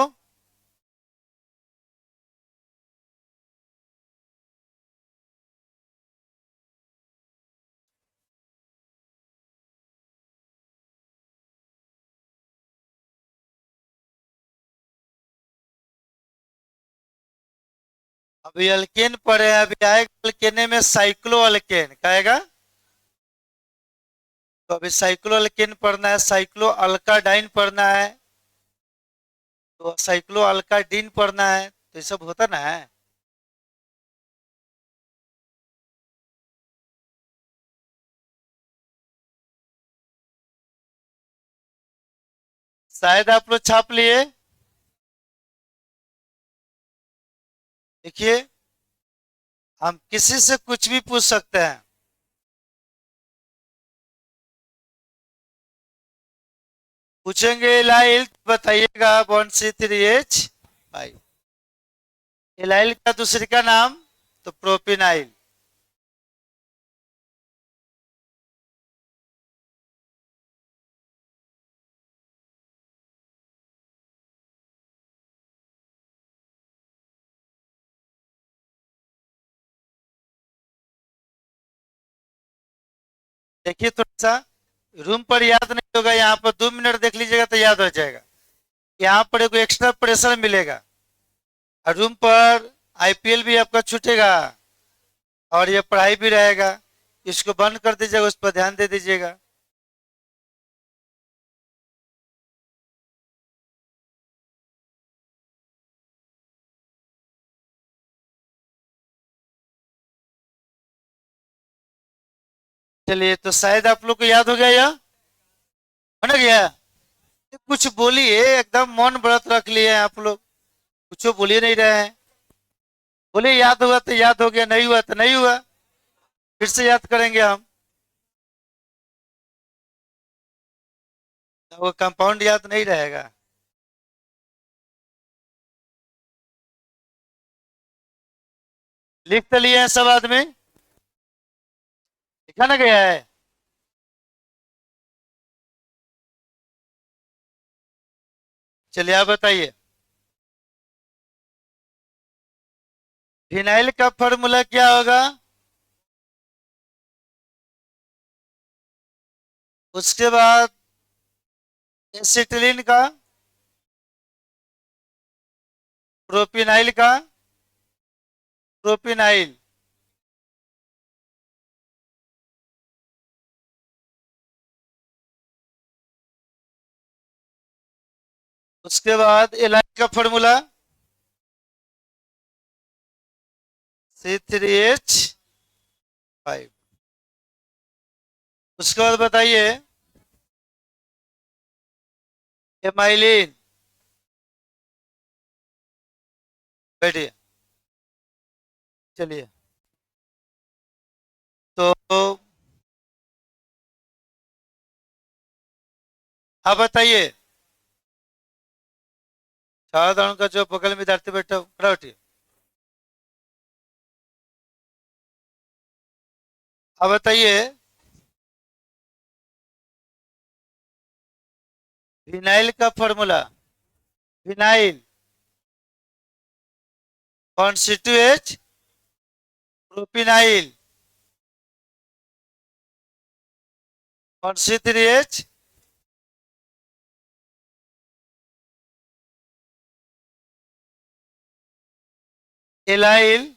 अभी अल्केन पढ़े हैं, अभी आएगा अल्केने में साइक्लो अल्केन कहेगा। तो अभी साइक्लो अल्केन पढ़ना है, साइक्लो अल्काडाइन पढ़ना है, तो साइक्लो अल्काडीन पढ़ना है, तो ये सब होता ना है। शायद आप लोग छाप लिए। देखिए, हम किसी से कुछ भी पूछ सकते हैं। पूछेंगे इलाइल, बताइएगा 1C3H5। इलाइल का दूसरे का नाम, तो प्रोपिनाइल। देखिए थोड़ा सा, रूम पर याद नहीं होगा, यहाँ पर 2 मिनट देख लीजिएगा तो याद हो जाएगा। यहाँ पर एक एक्स्ट्रा प्रेशर मिलेगा, और रूम पर आईपीएल भी आपका छूटेगा, और ये पढ़ाई भी रहेगा। इसको बंद कर दीजिएगा, उस पर ध्यान दे दीजिएगा। चलिए, तो शायद आप लोग को याद हो गया, यह हो ना गया। कुछ बोलिए, एकदम मौन व्रत रख लिए हैं आप लोग, कुछ बोलिए नहीं रहे हैं। बोले याद हुआ तो याद हो गया, नहीं हुआ तो नहीं हुआ, फिर से याद करेंगे हम। वो कंपाउंड याद नहीं रहेगा। लिख तो लिए हैं सब आदमी, लिखा ना गया है। चलिए आप बताइए, फिनाइल का फॉर्मूला क्या होगा। उसके बाद एसिटिलीन का, प्रोपिनाइल का, प्रोपिनाइल। उसके बाद एलाइन का फॉर्मूला C3H5। उसके बाद बताइए, एमाइलिन। बैठिए। चलिए, तो आप बताइए, साधारण का जो बगल में विद्यार्थी बैठा हो, खड़ा उठिए। आप बताइए, फिनाइल का formula. Phenyl constituent propynyl constituent allyl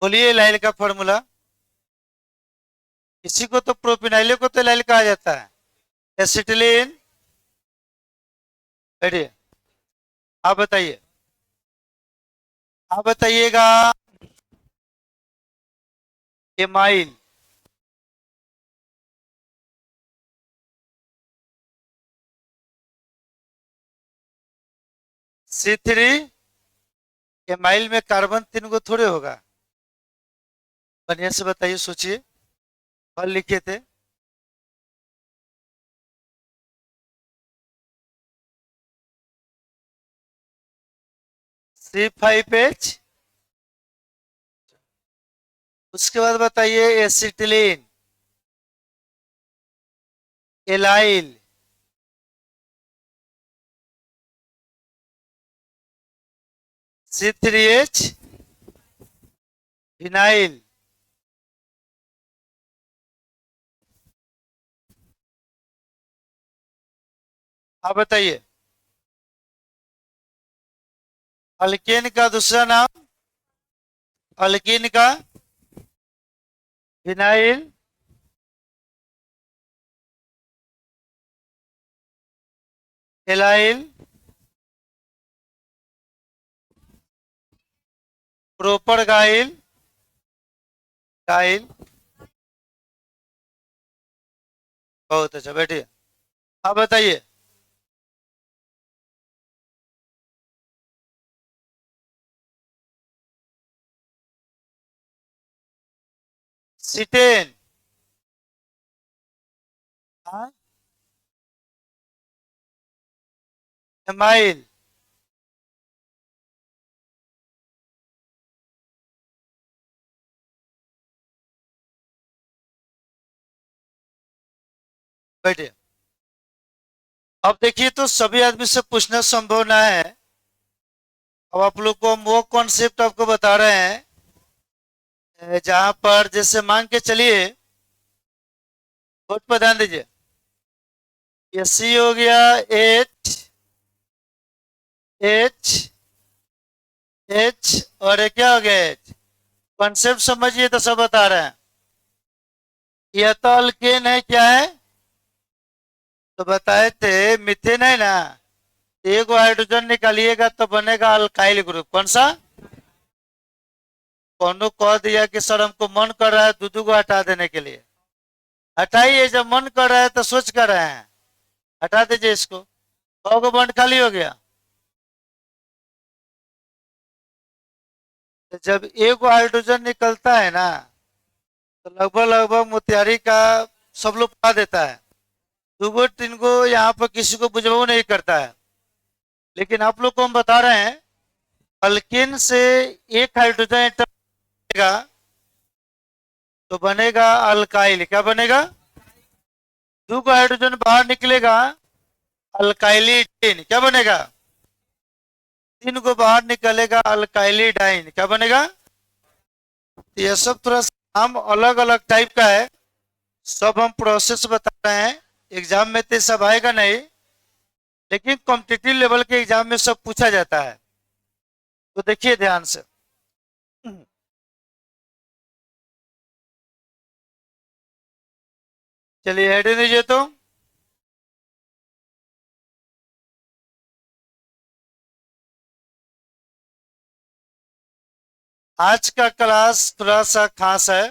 बोलिए एलाइल का फॉर्मूला। इसी को तो प्रोपिनाइल को तो एलाइल कहा जाता है। एसिटिलीन। बैठिए। आप बताइए, आप बताइएगा, एमाइल। C3। एमाइल में कार्बन 3 गो थोड़े होगा। बढ़िया से बताइए, सोचिए, फल लिखे थे। C5H। उसके बाद बताइए एसिटिलीन, एलाइल, C3H, फिनाइल। आप बताइए अल्केन का दूसरा नाम, अल्कीन का फिनाइल, एलाइल, प्रोपर गाइल, गाइल। बहुत अच्छा, बैठिए। आप बताइए सिटेन, हाँ, एमाइल, बैठिए। अब देखिए तो सभी आदमी से पूछना संभव ना है। अब आप लोग को हम वो कॉन्सेप्ट आपको बता रहे हैं जहां पर जैसे मान के चलिए, बहुत पर ध्यान दीजिए, ये सी हो गया, एच, एच, एच, और ये क्या हो गया एच। कॉन्सेप्ट समझिए तो सब बता रहे हैं। ये तो अल्केन है, क्या है तो बताए थे, मिथेन है ना। एक हाइड्रोजन निकालिएगा तो बनेगा अल्काइल ग्रुप। कौन सा? कौन कह दिया कि सर हमको मन कर रहा है दूध को हटा देने के लिए, हटाइए। जब मन कर रहा है तो सोच कर रहे हैं, हटा दीजिए इसको। 100 को बंद खाली हो गया। तो जब एक हाइड्रोजन निकलता है ना, तो लगभग लगभग मोतिहारी का सब लोग पा देता है। दूगो तीन को यहाँ पर किसी को बुझाऊ नहीं करता है। लेकिन आप लोग को हम बता रहे हैं, अल्किन से एक हाइड्रोजन एटम बनेगा तो बनेगा अल्काइल। क्या बनेगा? दो को हाइड्रोजन बाहर निकलेगा, अल्काइली डाइन। क्या बनेगा? तीन को बाहर निकलेगा, अल्काइली डाइन। क्या बनेगा? ये सब थोड़ा सा नाम अलग अलग टाइप का है, सब हम प्रोसेस बता रहे हैं। एग्जाम में तो सब आएगा नहीं, लेकिन कॉम्पिटिटिव लेवल के एग्जाम में सब पूछा जाता है। तो देखिए ध्यान से। चलिए हेडिंग दीजिए तो। आज का क्लास थोड़ा सा खास है।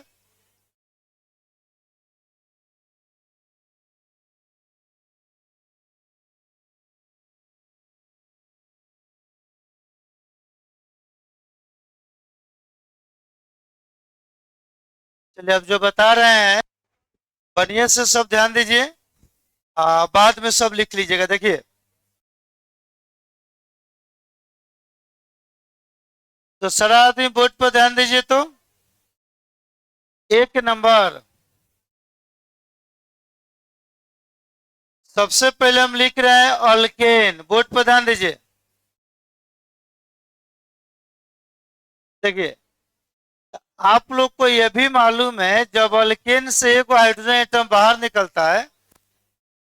चलिए अब जो बता रहे हैं बढ़िया से सब ध्यान दीजिए, बाद में सब लिख लीजिएगा। देखिए तो सारा आदमी बोर्ड पर ध्यान दीजिए तो। एक नंबर, सबसे पहले हम लिख रहे हैं अल्केन। बोर्ड पर ध्यान दीजिए। देखिए आप लोग को यह भी मालूम है, जब अल्केन से एक हाइड्रोजन एटम बाहर निकलता है,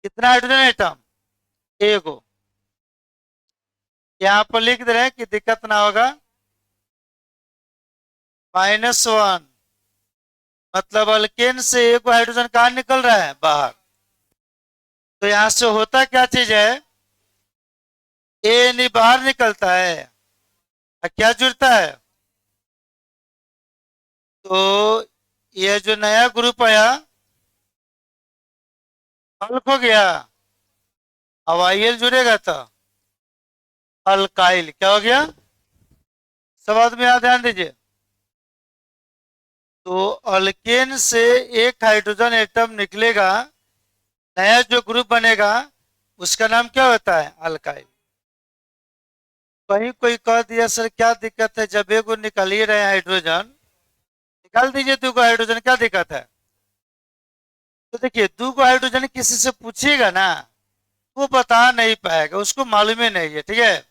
कितना हाइड्रोजन एटम? एक। यहाँ पर लिख दे रहे हैं कि दिक्कत ना होगा, -1। मतलब अल्केन से एक हाइड्रोजन कहाँ निकल रहा है? बाहर। तो यहां से होता क्या चीज है, ए नहीं बाहर निकलता है, और क्या जुड़ता है? तो ये जो नया ग्रुप आया, अल्क हो गया। अब आईएल जुड़ेगा तो अल्काइल। क्या हो गया? सब आदमी यहाँ ध्यान दीजिए। तो अल्केन से एक हाइड्रोजन एटम निकलेगा, नया जो ग्रुप बनेगा उसका नाम क्या होता है? अल्काइल। कहीं कोई कह दिया सर क्या दिक्कत है, जब एगो निकाल ही रहे हैं हाइड्रोजन, निकाल दीजिए 2 हाइड्रोजन, क्या दिक्कत है। तो देखिए 2 हाइड्रोजन किसी से पूछिएगा ना, वो बता नहीं पाएगा, उसको मालूम ही नहीं है, ठीक है।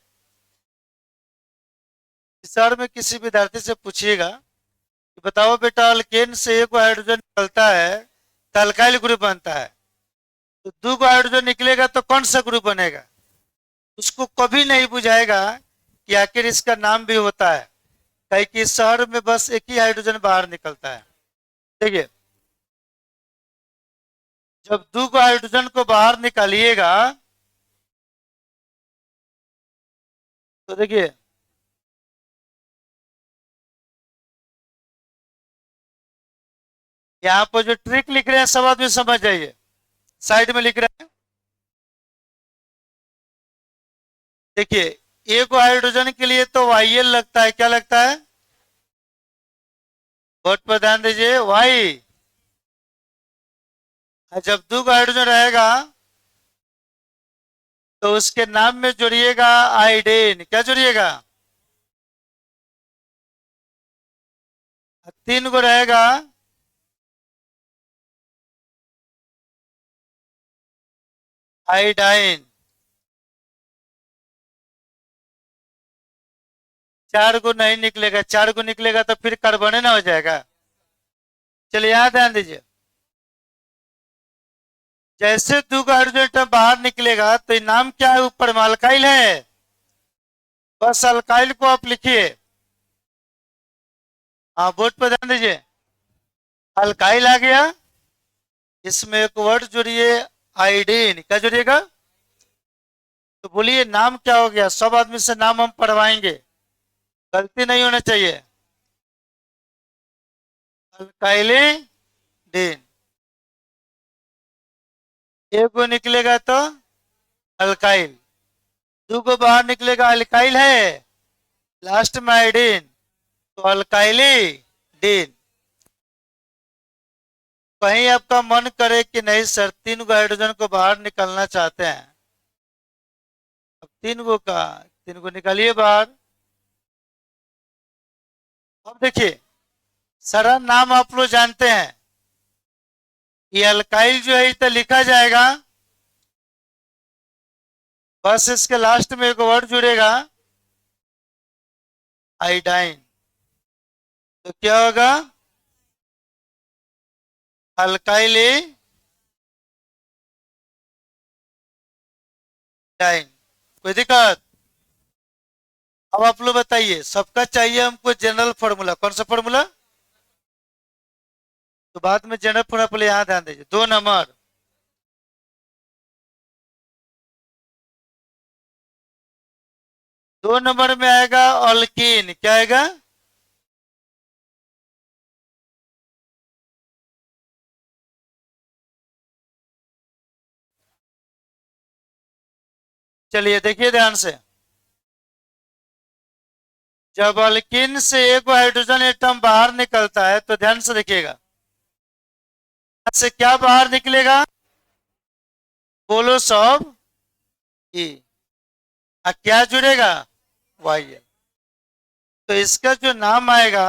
सर में किसी विद्यार्थी से पूछिएगा कि बताओ बेटा अल्केन से एक हाइड्रोजन निकलता है तो अल्काइल ग्रुप बनता है, तो 2 हाइड्रोजन निकलेगा तो कौन सा ग्रुप बनेगा। उसको कभी नहीं बुझाएगा कि आखिर इसका नाम भी होता है, कहीं कि शहर में बस एक ही हाइड्रोजन बाहर निकलता है। देखिए जब 2 हाइड्रोजन को बाहर निकालिएगा तो देखिए यहाँ पर जो ट्रिक लिख रहे हैं सब आदमी समझ जाइए, साइड में लिख रहे हैं। देखिए एक हाइड्रोजन के लिए तो वाईएल लगता है, क्या लगता है, बोर्ड पर ध्यान दीजिए, वाई। जब 2 हाइड्रोजन रहेगा तो उसके नाम में जोड़िएगा आइडेन, क्या जोड़िएगा, 3 गो रहेगा आइडाइन, 4 गो नहीं निकलेगा, 4 गो निकलेगा तो फिर कार्बन ना हो जाएगा। चलिए यहाँ ध्यान दीजिए, जैसे 2 हाइड्रोजन बाहर निकलेगा तो ये नाम क्या है, ऊपर में अल्काइल है, बस अल्काइल को आप लिखिए। हाँ बोर्ड पर ध्यान दीजिए, अल्काइल आ गया, इसमें एक वर्ड जोड़िए आइडीन, क्या जोड़िएगा, तो बोलिए नाम क्या हो गया, सब आदमी से नाम हम पढ़वाएंगे, गलती नहीं होना चाहिए, अल्काइलिन। एक गो निकलेगा तो अल्काइल, 2 गो बाहर निकलेगा अल्काइल है, लास्ट में आइडीन, तो अल्काइलिन। कहीं आपका मन करे कि नहीं सर 3 गो हाइड्रोजन को बाहर निकालना चाहते हैं, अब 3 गो का 3 गो निकालिए बाहर। अब देखिए सारा नाम आप लोग जानते हैं, ये अल्काइल जो है इतना लिखा जाएगा, बस इसके लास्ट में एक वर्ड जुड़ेगा आइडाइन, तो क्या होगा, अल्काइलिडाइन। कोई दिक्कत। अब आप लोग बताइए, सबका चाहिए हमको जनरल फॉर्मूला, कौन सा फॉर्मूला, तो बाद में जनरल फॉर्मूला पहले यहाँ ध्यान दीजिए, 2 नंबर, 2 नंबर में आएगा अल्कीन, क्या आएगा, चलिए देखिए ध्यान से, जब अल्कीन से एक हाइड्रोजन एटम बाहर निकलता है तो ध्यान से देखिएगा, से क्या बाहर निकलेगा, बोलो सब ई, क्या जुड़ेगा, वाई। तो इसका जो नाम आएगा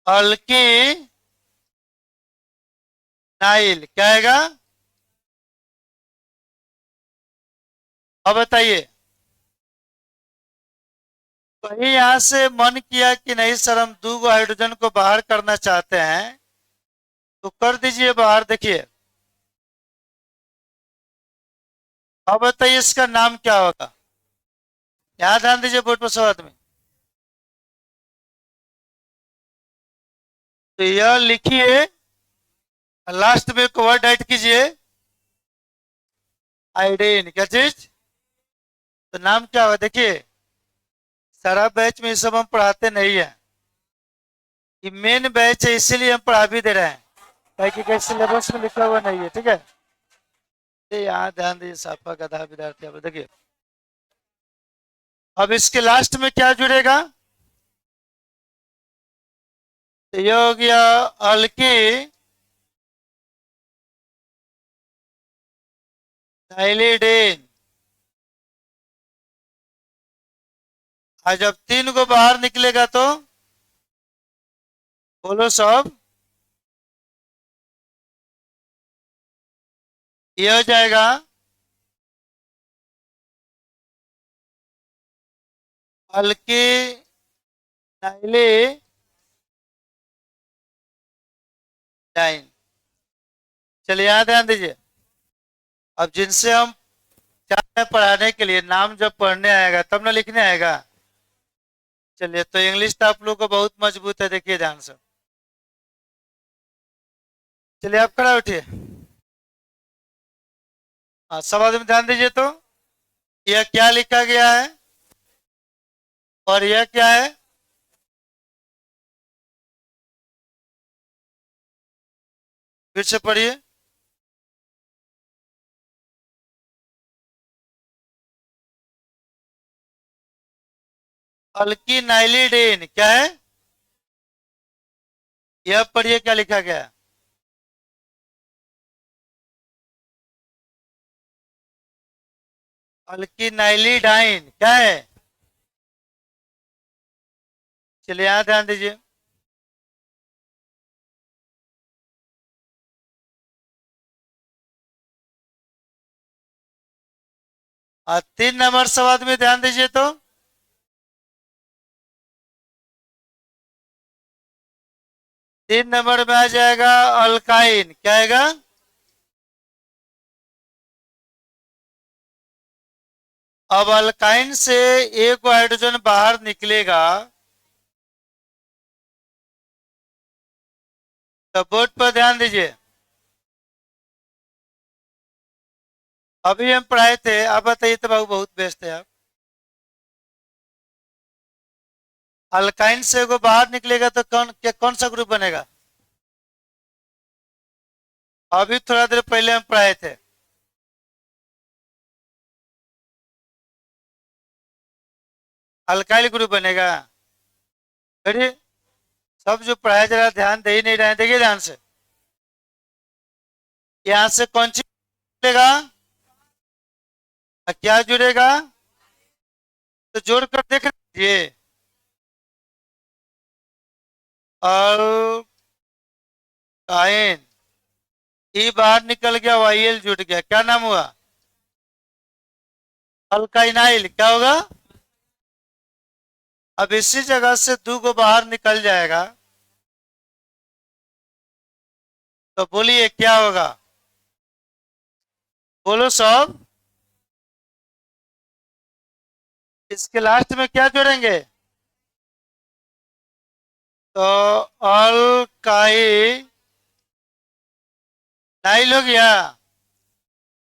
अल्की नाइल, क्या आएगा, अब बताइए। कहीं यहां से मन किया कि नहीं सर हम 2 हाइड्रोजन को बाहर करना चाहते हैं, तो कर दीजिए बाहर, देखिए अब बताइए इसका नाम क्या होगा, यहाँ ध्यान दीजिए बोर्ड पर सब आदमी, तो यह लिखिए, लास्ट में एक वर्ड ऐड कीजिए आइडेन, क्या चीज, तो नाम क्या होगा, देखिए सारा बैच में ये सब हम पढ़ाते नहीं है, ये मेन बैच है इसीलिए हम पढ़ा भी दे रहे हैं, ताकि कहीं सिलेबस में लिखा हुआ नहीं है, ठीक है। ये यहाँ ध्यान दीजिए साफा गधा विद्यार्थी, अब देखिए अब इसके लास्ट में क्या जुड़ेगा, तो ये हो गया अल्की नाइलिडेन। और जब 3 को बाहर निकलेगा तो बोलो सब, ये हो जाएगा अल्की नाइलिडाइन। चलिए यहाँ ध्यान दीजिए। अब जिनसे हम चाह रहे हैं पढ़ाने के लिए, नाम जब पढ़ने आएगा तब ना लिखने आएगा। चलिए, तो इंग्लिश तो आप लोग को बहुत मजबूत है, देखिए ध्यान से। चलिए आप खड़ा उठिए। हाँ, सब आदमी ध्यान दीजिए तो। यह क्या लिखा गया है और यह क्या है? फिर से पढ़िए। अल्कीनाइलिडेन क्या है? यह पढ़िए क्या लिखा गया है। अल्कीनाइलिडाइन क्या है? चलिए यहाँ ध्यान दीजिए। और 3 नंबर सवाल में ध्यान दीजिए तो। 3 नंबर में आ जाएगा अल्काइन, क्या आएगा? अब अल्काइन से एक हाइड्रोजन बाहर निकलेगा तो बोर्ड पर ध्यान दीजिए। अभी हम पढ़ाए थे, आप बताइए तो बाबू, बहुत व्यस्त है आप। अल्काइन से वो बाहर निकलेगा तो कौन सा ग्रुप बनेगा? अभी थोड़ा देर पहले हम पढ़ाए थे। अल्काइल ग्रुप बनेगा। अरे, सब जो पढ़ाया जरा ध्यान दे ही नहीं रहे, देखिए ध्यान से। यहाँ से कौन सी जुड़ेगा और क्या जुड़ेगा? तो जोड़कर देख लीजिए। अल्काइन, ई बाहर निकल गया, वाईएल जुड़ गया, क्या नाम हुआ? अल्काइनाइल, क्या होगा? अब इसी जगह से 2 को बाहर निकल जाएगा तो बोलिए क्या होगा? बोलो सब। इसके लास्ट में क्या जोड़ेंगे? तो अल्काइनाइल हो गया,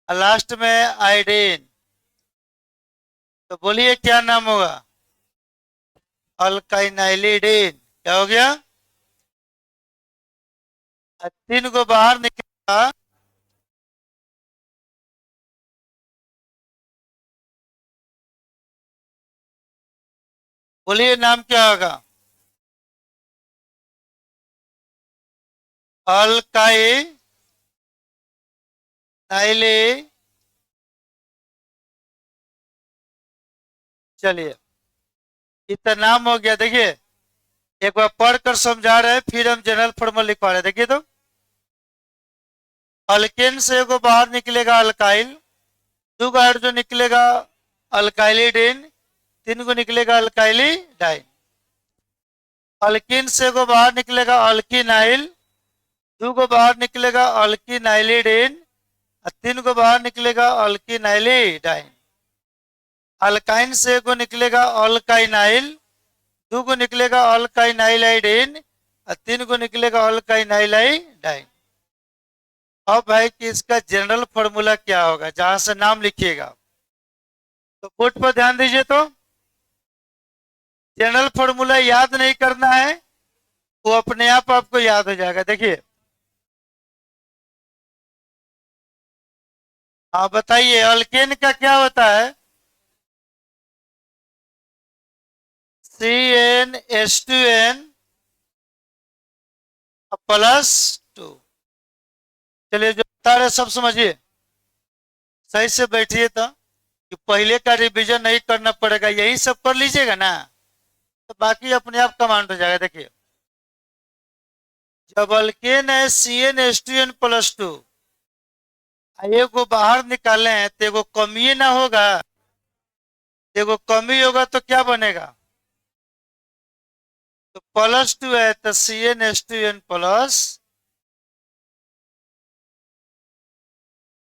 लास्ट में आयोडीन, तो बोलिए क्या नाम होगा? अल्काइनाइलिडीन, क्या हो गया? 3 को बाहर निकला, बोलिए नाम क्या होगा? अल्काइनाइलिन। चलिए, इतना नाम हो गया। देखिए, एक बार पढ़कर समझा रहे हैं, फिर हम जनरल फॉर्मूला लिखवा रहे हैं। देखिए तो, अल्केन से को बाहर निकलेगा अल्काइल, 2 का हाइड्रोजन निकलेगा अल्काइलिडीन, 3 को निकलेगा अल्काइलिडाइन। अल्किन से को बाहर निकलेगा अल्किनाइल, 2 को बाहर निकलेगा अल्किनाइलिडीन, 3 को बाहर निकलेगा अल्किनाइलिडाइन। अल्काइन से को निकलेगा अल्काइनाइल, 2 को निकलेगा अल्काइनाइलाइडीन, 3 को निकलेगा अल्काइनाइलाइडाइन। अब भाई कि इसका जनरल फॉर्मूला क्या होगा, जहां से नाम लिखिएगा तो बोर्ड पर ध्यान दीजिए तो। जनरल फॉर्मूला याद नहीं करना है, वो अपने आप आपको याद हो जाएगा। देखिए, हाँ बताइए, अल्केन का क्या होता है? CnH2n +2। चलिए, जो बता रहे सब समझिए। सही से बैठिए तो, कि पहले का रिवीजन नहीं करना पड़ेगा, यही सब कर लीजिएगा ना तो बाकी अपने आप कमांड हो जाएगा। देखिए, जब अल्केन है CnH2n+2, एगो बाहर निकाले हैं तो एगो कमी ना होगा, एगो कमी होगा तो क्या बनेगा, तो +2 है तो CnH2n+,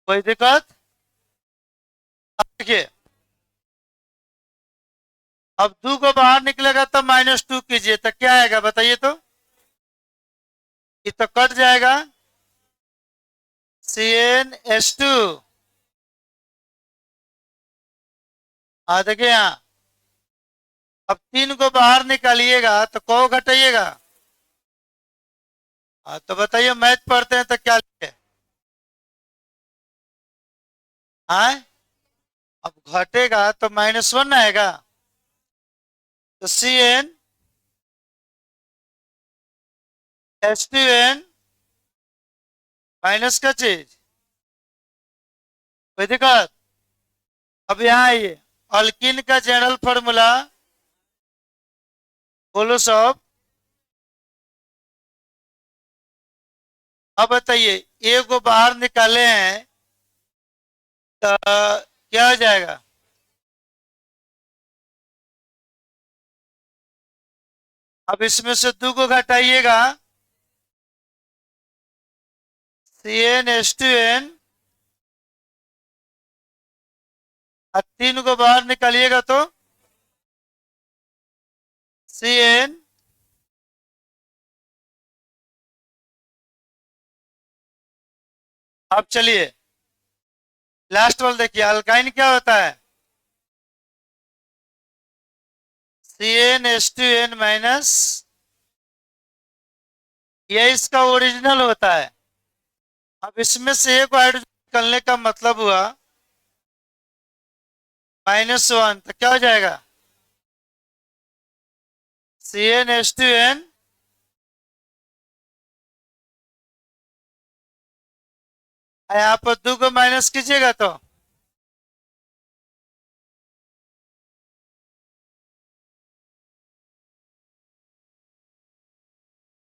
कोई दिक्कत। देखिए, अब 2 को बाहर निकलेगा तो -2 कीजिए तो क्या आएगा बताइए तो, ये तो कट जाएगा CnH2। हाँ देखिए यहाँ, अब 3 को बाहर निकालिएगा तो को घटाइएगा। हाँ तो बताइए, मैथ पढ़ते हैं तो क्या लिखे। हाँ, अब घटेगा तो -1 आएगा, तो CnH2n माइनस का चीज, कोई दिक्कत। अब यहाँ आइए, अल्किन का जनरल फॉर्मूला बोलो सब। अब बताइए, ए को बाहर निकाले हैं तो क्या हो जाएगा, अब इसमें से 2 को घटाइएगा, CnH2n, और 3 को बाहर निकालिएगा तो Cn। अब चलिए लास्ट वाला देखिए, अल्काइन क्या होता है, CnH2n-, ये इसका ओरिजिनल होता है। अब इसमें से एक हाइड्रोजन निकलने का मतलब हुआ -1, तो क्या हो जाएगा, CnH2n, यहाँ पर 2 को माइनस कीजिएगा तो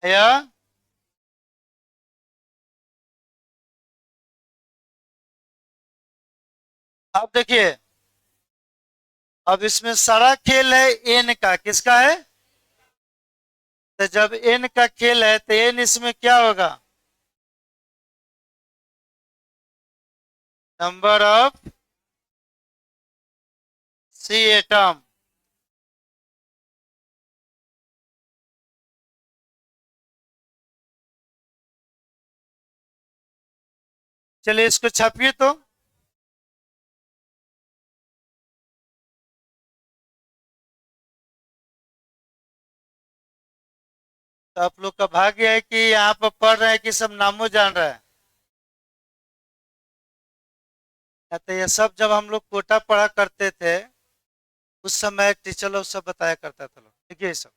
या, अब देखिए, अब इसमें सारा खेल है एन का, किसका है, तो जब एन का खेल है तो एन इसमें क्या होगा, नंबर ऑफ सी एटम। चलिए इसको छापिए तो, आप लोग का भाग्य है कि यहाँ पर पढ़ रहे हैं कि सब नामों जान रहा है। तो ये सब जब हम लोग कोटा पढ़ा करते थे उस समय टीचर लोग सब बताया करता था लोग, देखिए सब।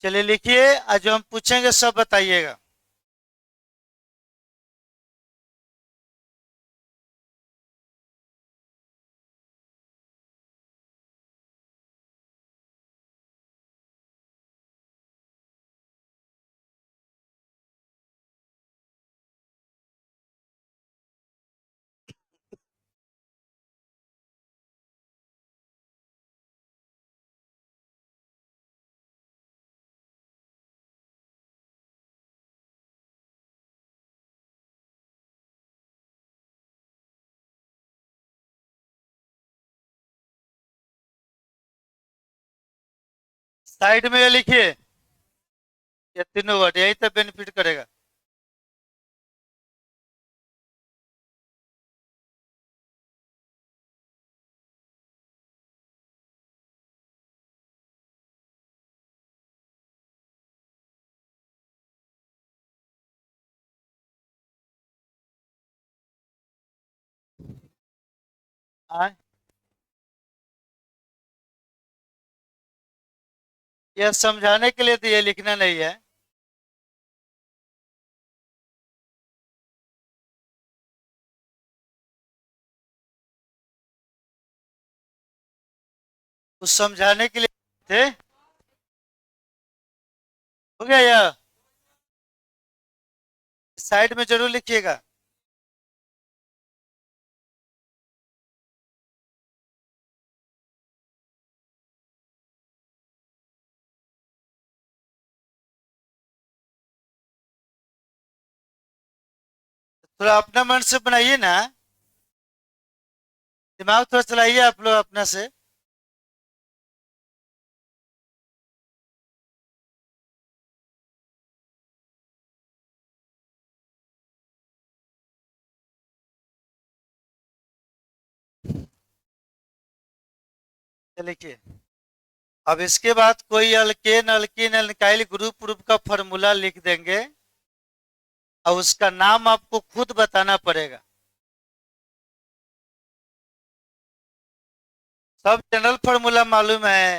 चलिए लिखिए, आज जो हम पूछेंगे सब बताइएगा। साइड में ये लिखिए, ये तीनों वर्ड यही तो बेनिफिट करेगा। हाँ, यह समझाने के लिए तो ये लिखना नहीं है। कुछ समझाने के लिए थे। हो गया यह, साइड में जरूर लिखिएगा। थोड़ा अपना मन से बनाइए ना, दिमाग थोड़ा चलाइए आप लोग अपना से। ये लिखिए। अब इसके बाद कोई alkane alkene alkyl group group का फॉर्मूला लिख देंगे और उसका नाम आपको खुद बताना पड़ेगा। सब जनरल फॉर्मूला मालूम है,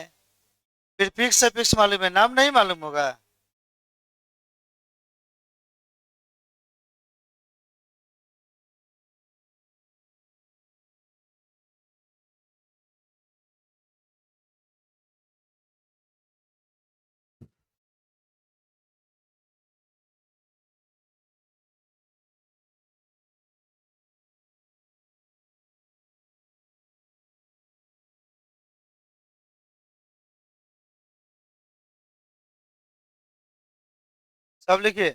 प्रीफिक्स सफिक्स मालूम है, नाम नहीं मालूम होगा। सब लिखिए।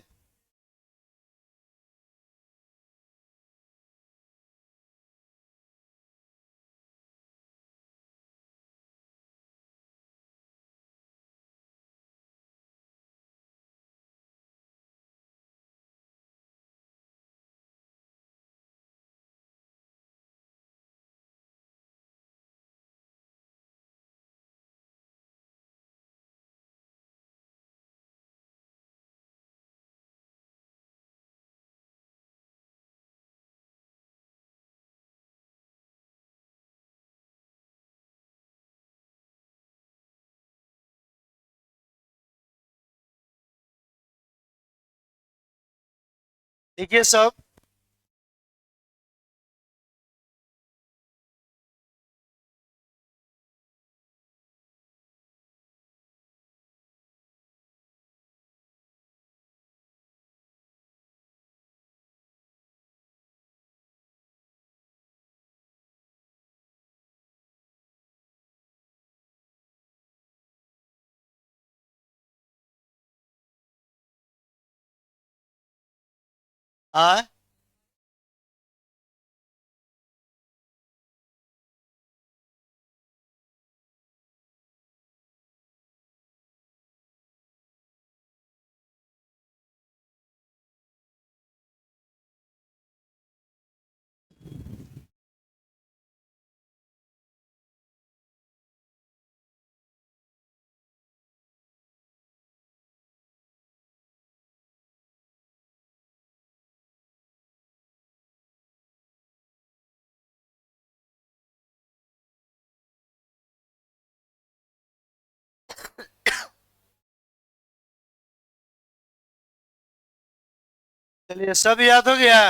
लिखिए सब। हाँ, चलिए सब याद हो गया।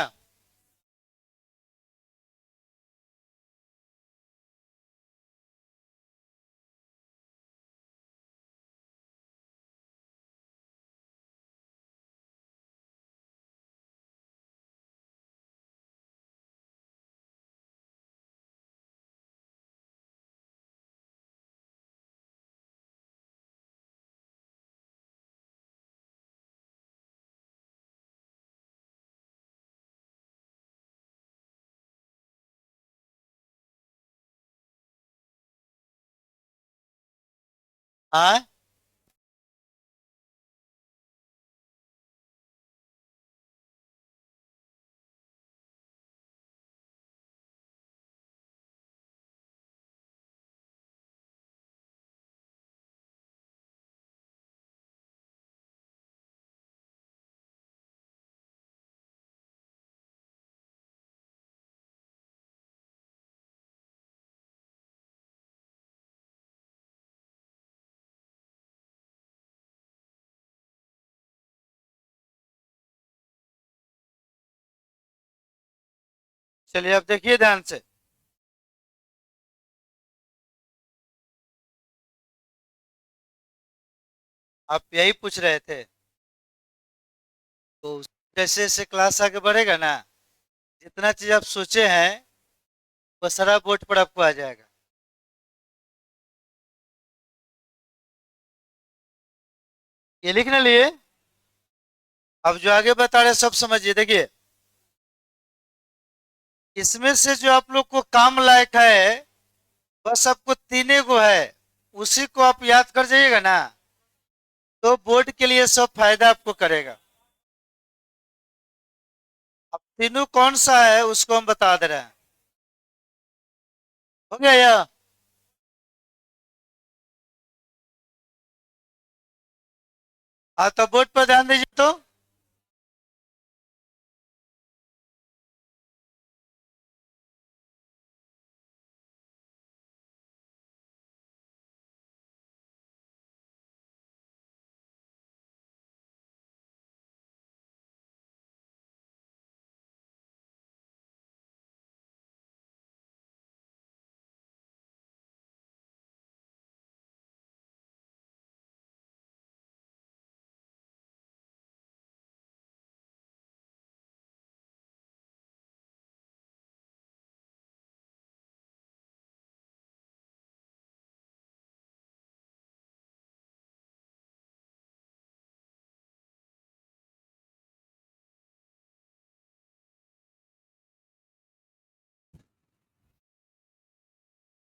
हाँ, चलिए अब देखिए ध्यान से। आप यही पूछ रहे थे, तो जैसे जैसे क्लास आगे बढ़ेगा ना, जितना चीज आप सोचे हैं वो सारा बोर्ड पर आपको आ जाएगा। ये लिखने लिए अब जो आगे बता रहे सब समझिए। देखिए, इसमें से जो आप लोग को काम लायक है, बस आपको तीने को है, उसी को आप याद कर जाइएगा ना, तो बोर्ड के लिए सब फायदा आपको करेगा। अब तीनों कौन सा है उसको हम बता दे रहे हैं। हो गया या? हाँ, तो बोर्ड पर ध्यान दीजिए तो।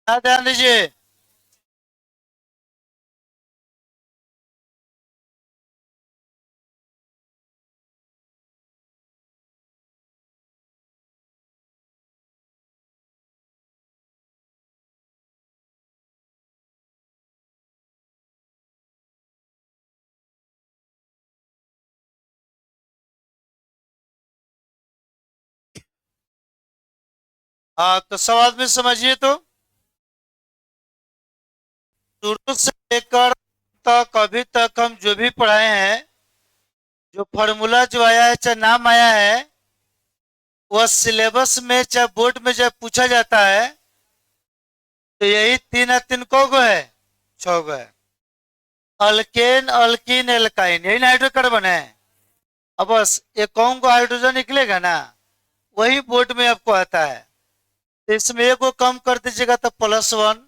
हाँ, ध्यान दीजिए। हाँ, तो सवाल में समझिए तो। शुरू से लेकर तक अभी तक हम जो भी पढ़ाए हैं, जो फॉर्मूला जो आया है चाहे नाम आया है, वह सिलेबस में चाहे बोर्ड में जब पूछा जाता है, तो यही तीन है। तीन को गो है? छह गो है। अल्केन, अल्कीन, एल्काइन, यही ना हाइड्रोकार्बन है। अब बस ये कौन को हाइड्रोजन निकलेगा ना, वही बोर्ड में आपको आता है। तो इसमें एक को कम कर दीजिएगा तो +1,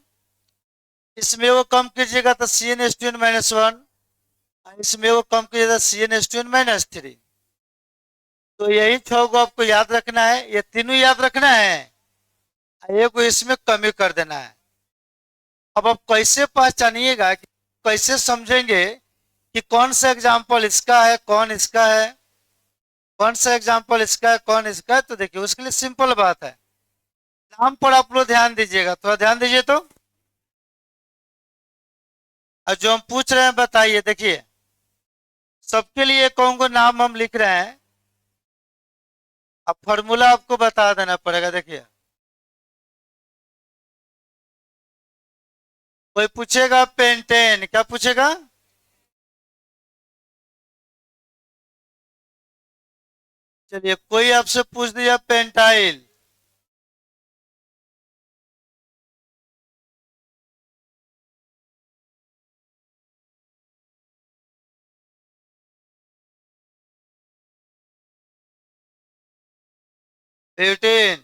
इसमें वो कम कीजिएगा तो CnH2n-1, इसमें वो कम कीजिएगा तो CnH2n-3। तो यही छह को आपको याद रखना है, ये तीनों याद रखना है, एक को इसमें कमी कर देना है। अब आप कैसे पहचानिएगा, कैसे समझेंगे कि कौन सा एग्जाम्पल इसका है, कौन इसका है, कौन सा एग्जाम्पल इसका है, कौन इसका है? तो देखिए, उसके लिए सिंपल बात है। नाम पर आप लोग ध्यान दीजिएगा, थोड़ा ध्यान दीजिए तो। और जो हम पूछ रहे हैं बताइए। देखिए, सबके लिए कौन को नाम हम लिख रहे हैं, अब फॉर्मूला आपको बता देना पड़ेगा। देखिए, कोई पूछेगा पेंटेन, क्या पूछेगा? चलिए, कोई आपसे पूछ दिया पेंटाइल। ब्यूटेन।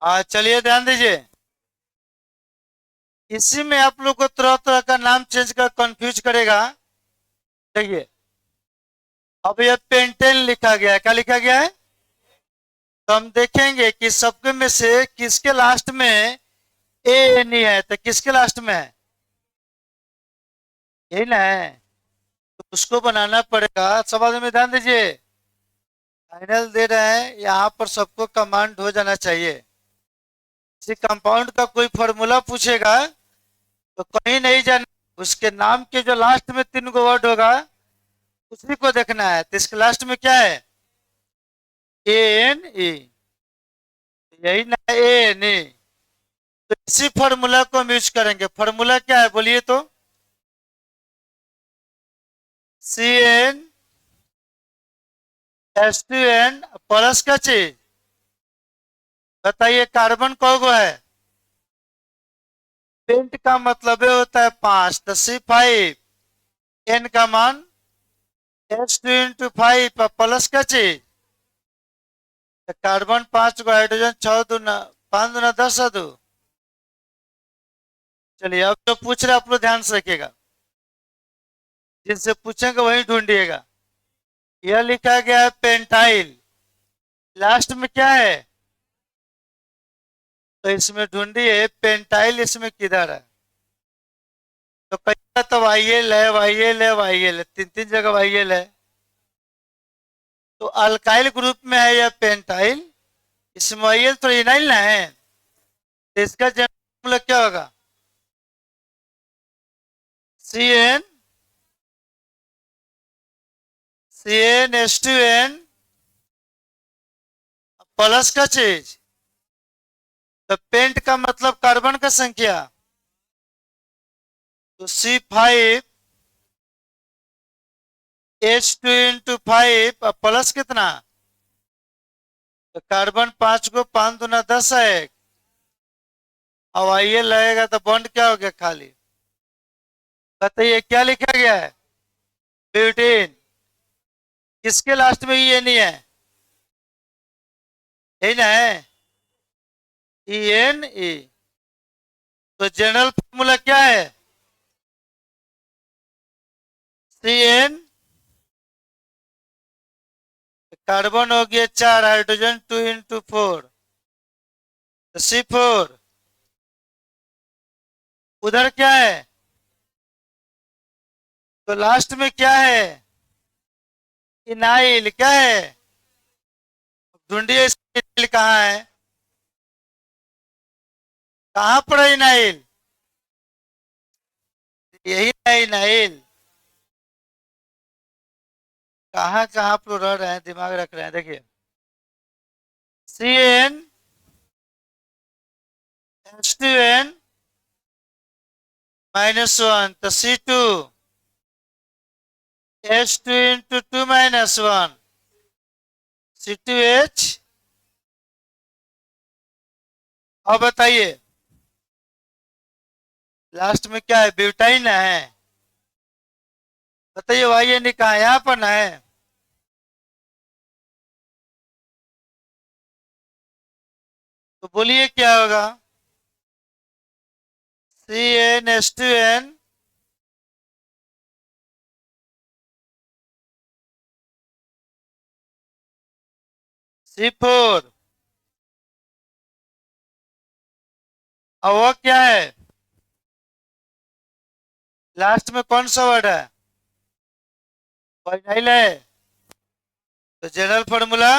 हाँ, चलिए ध्यान दीजिए। इसी में आप लोग को तरह तरह का नाम चेंज कर कंफ्यूज करेगा। देखिए, अब ये पेंटेन लिखा गया है, क्या लिखा गया है? तो हम देखेंगे कि सबके में से किसके लास्ट में ए नहीं है, तो किसके लास्ट में है? यही ना है, तो उसको बनाना पड़ेगा। सब आदमी ध्यान दीजिए, फाइनल दे रहे हैं, यहाँ पर सबको कमांड हो जाना चाहिए। किसी कंपाउंड का कोई फॉर्मूला पूछेगा तो कहीं नहीं जाना, उसके नाम के जो लास्ट में 3 गो वर्ड होगा उसी को देखना है। तो इसके लास्ट में क्या है? ANE, यही ना, ANE। तो इसी फॉर्मूला को हम यूज करेंगे। फॉर्मूला क्या है बोलिए तो? CnH2n प्लस का चीज, बताइए कार्बन कौन है? पेंट का मतलब ये होता है 5, तो C5, N का मान H2 × 5 प्लस का चीज, तो कार्बन 5 गो, हाइड्रोजन 6 दूना 5 दूना 10 दो। चलिए अब जो पूछ रहे आप लोग ध्यान से रखिएगा, जिनसे पूछेंगे वही ढूंढिएगा। यह लिखा गया है पेंटाइल, लास्ट में क्या है? तो इसमें ढूंढिए पेंटाइल इसमें किधर है। तो कई तो वाईएल है, वाईएल है, वाईएल है, 3 3 जगह वाईएल है। तो अल्काइल ग्रुप में है यह पेंटाइल, इसमें वाईएल तो इनाइल ना है। तो इसका जवाब क्या होगा? CN, CnH2n प्लस का चीज, तो पेंट का मतलब कार्बन का संख्या, तो C5 H2 × 5 प्लस कितना? तो कार्बन 5 गो, 5 दूना 10 है। अब आइए लगेगा तो बॉन्ड क्या हो गया खाली। बताइए क्या लिखा गया है? ब्यूटेन। किसके लास्ट में ये नहीं है? यही ना है, ENE। तो जनरल फॉर्मूला क्या है? CN, कार्बन हो गया 4, हाइड्रोजन 2 × 4, तो C4। उधर क्या है? तो लास्ट में क्या है? इनाइल। क्या है? ढूंढिए इनाइल कहाँ है? कहाँ पर है इनाइल? यही है इनाइल। कहाँ कहाँ आप लोग रह रहे हैं, दिमाग रख रहे हैं, देखिए। CnH2n -1, तो C2 H2 × 2 -1, C2H। अब बताइए लास्ट में क्या है? ब्यूटाइन है। बताइए भाई ये नहीं कहा, यहाँ पर ना है। तो बोलिए क्या होगा? CnH2n C4, और वो क्या है? लास्ट में कौन सा वर्ड है? फाइनाइल है। तो general formula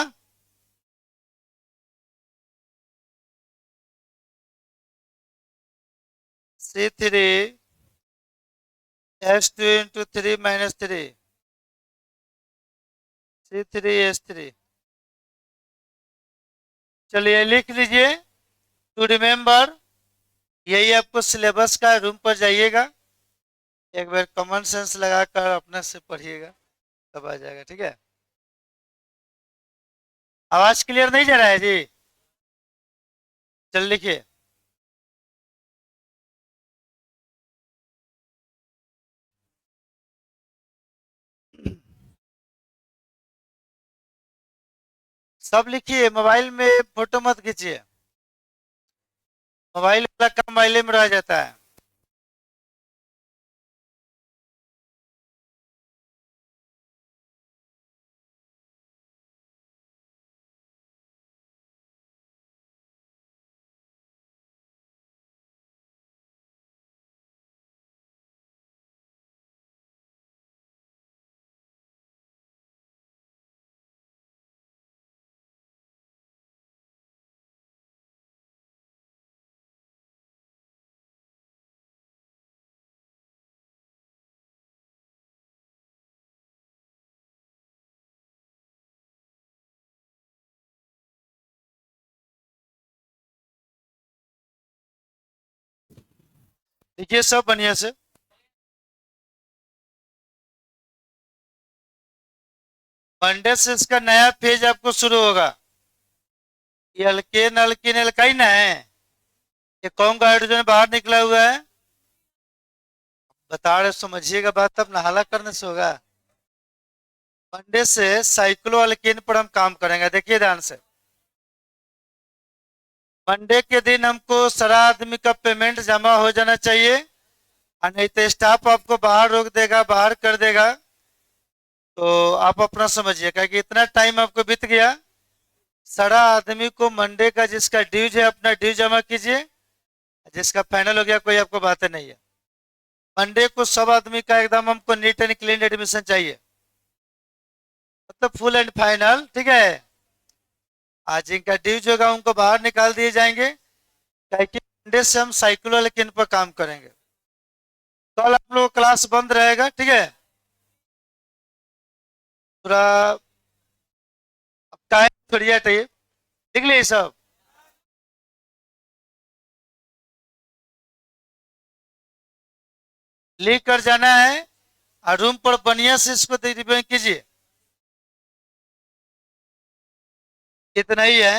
C3 H2 × 3 - 3, C3H3। चलिए लिख लीजिए टू रिमेम्बर। यही आपको सिलेबस का, रूम पर जाइएगा, एक बार कॉमन सेंस लगाकर अपने से पढ़िएगा, तब आ जाएगा। ठीक है? आवाज क्लियर नहीं जा रहा है जी? चल लिखिए। सब लिखिए, मोबाइल में फोटो मत खींचिए, मोबाइल वाला काम मोबाइल में रह जाता है। देखिए सब बढ़िया से। मंडे से इसका नया पेज आपको शुरू होगा। ये अल्केन अल्किन एल्काइन है। ये कौन का हाइड्रोजन बाहर निकला हुआ है? बता रहे समझिएगा बात, तब नहाला करने से होगा। मंडे से साइक्लो अल्केन पर हम काम करेंगे, देखिए ध्यान से। मंडे के दिन हमको सारा आदमी का पेमेंट जमा हो जाना चाहिए, और नहीं तो स्टाफ आपको बाहर रोक देगा, बाहर कर देगा। तो आप अपना समझिएगा कि इतना टाइम आपको बीत गया। सारा आदमी को मंडे का जिसका ड्यूज है अपना ड्यूज जमा कीजिए। जिसका फाइनल हो गया कोई आपको बातें नहीं है। मंडे को सब आदमी का एकदम हमको नीट एंड क्लीन एडमिशन चाहिए, मतलब फुल एंड फाइनल, ठीक है। आज जिनका ड्यूज होगा उनको बाहर निकाल दिए जाएंगे, ताकि मंडे से हम साइक्लो लेकिन पर काम करेंगे। कल आप लोग क्लास बंद रहेगा, ठीक है। पूरा टाइम थोड़ी हटिए, लिख लिए सब। लिख कर जाना है और रूम पर बढ़िया से इसको रिवीजन कीजिए। इतना ही है।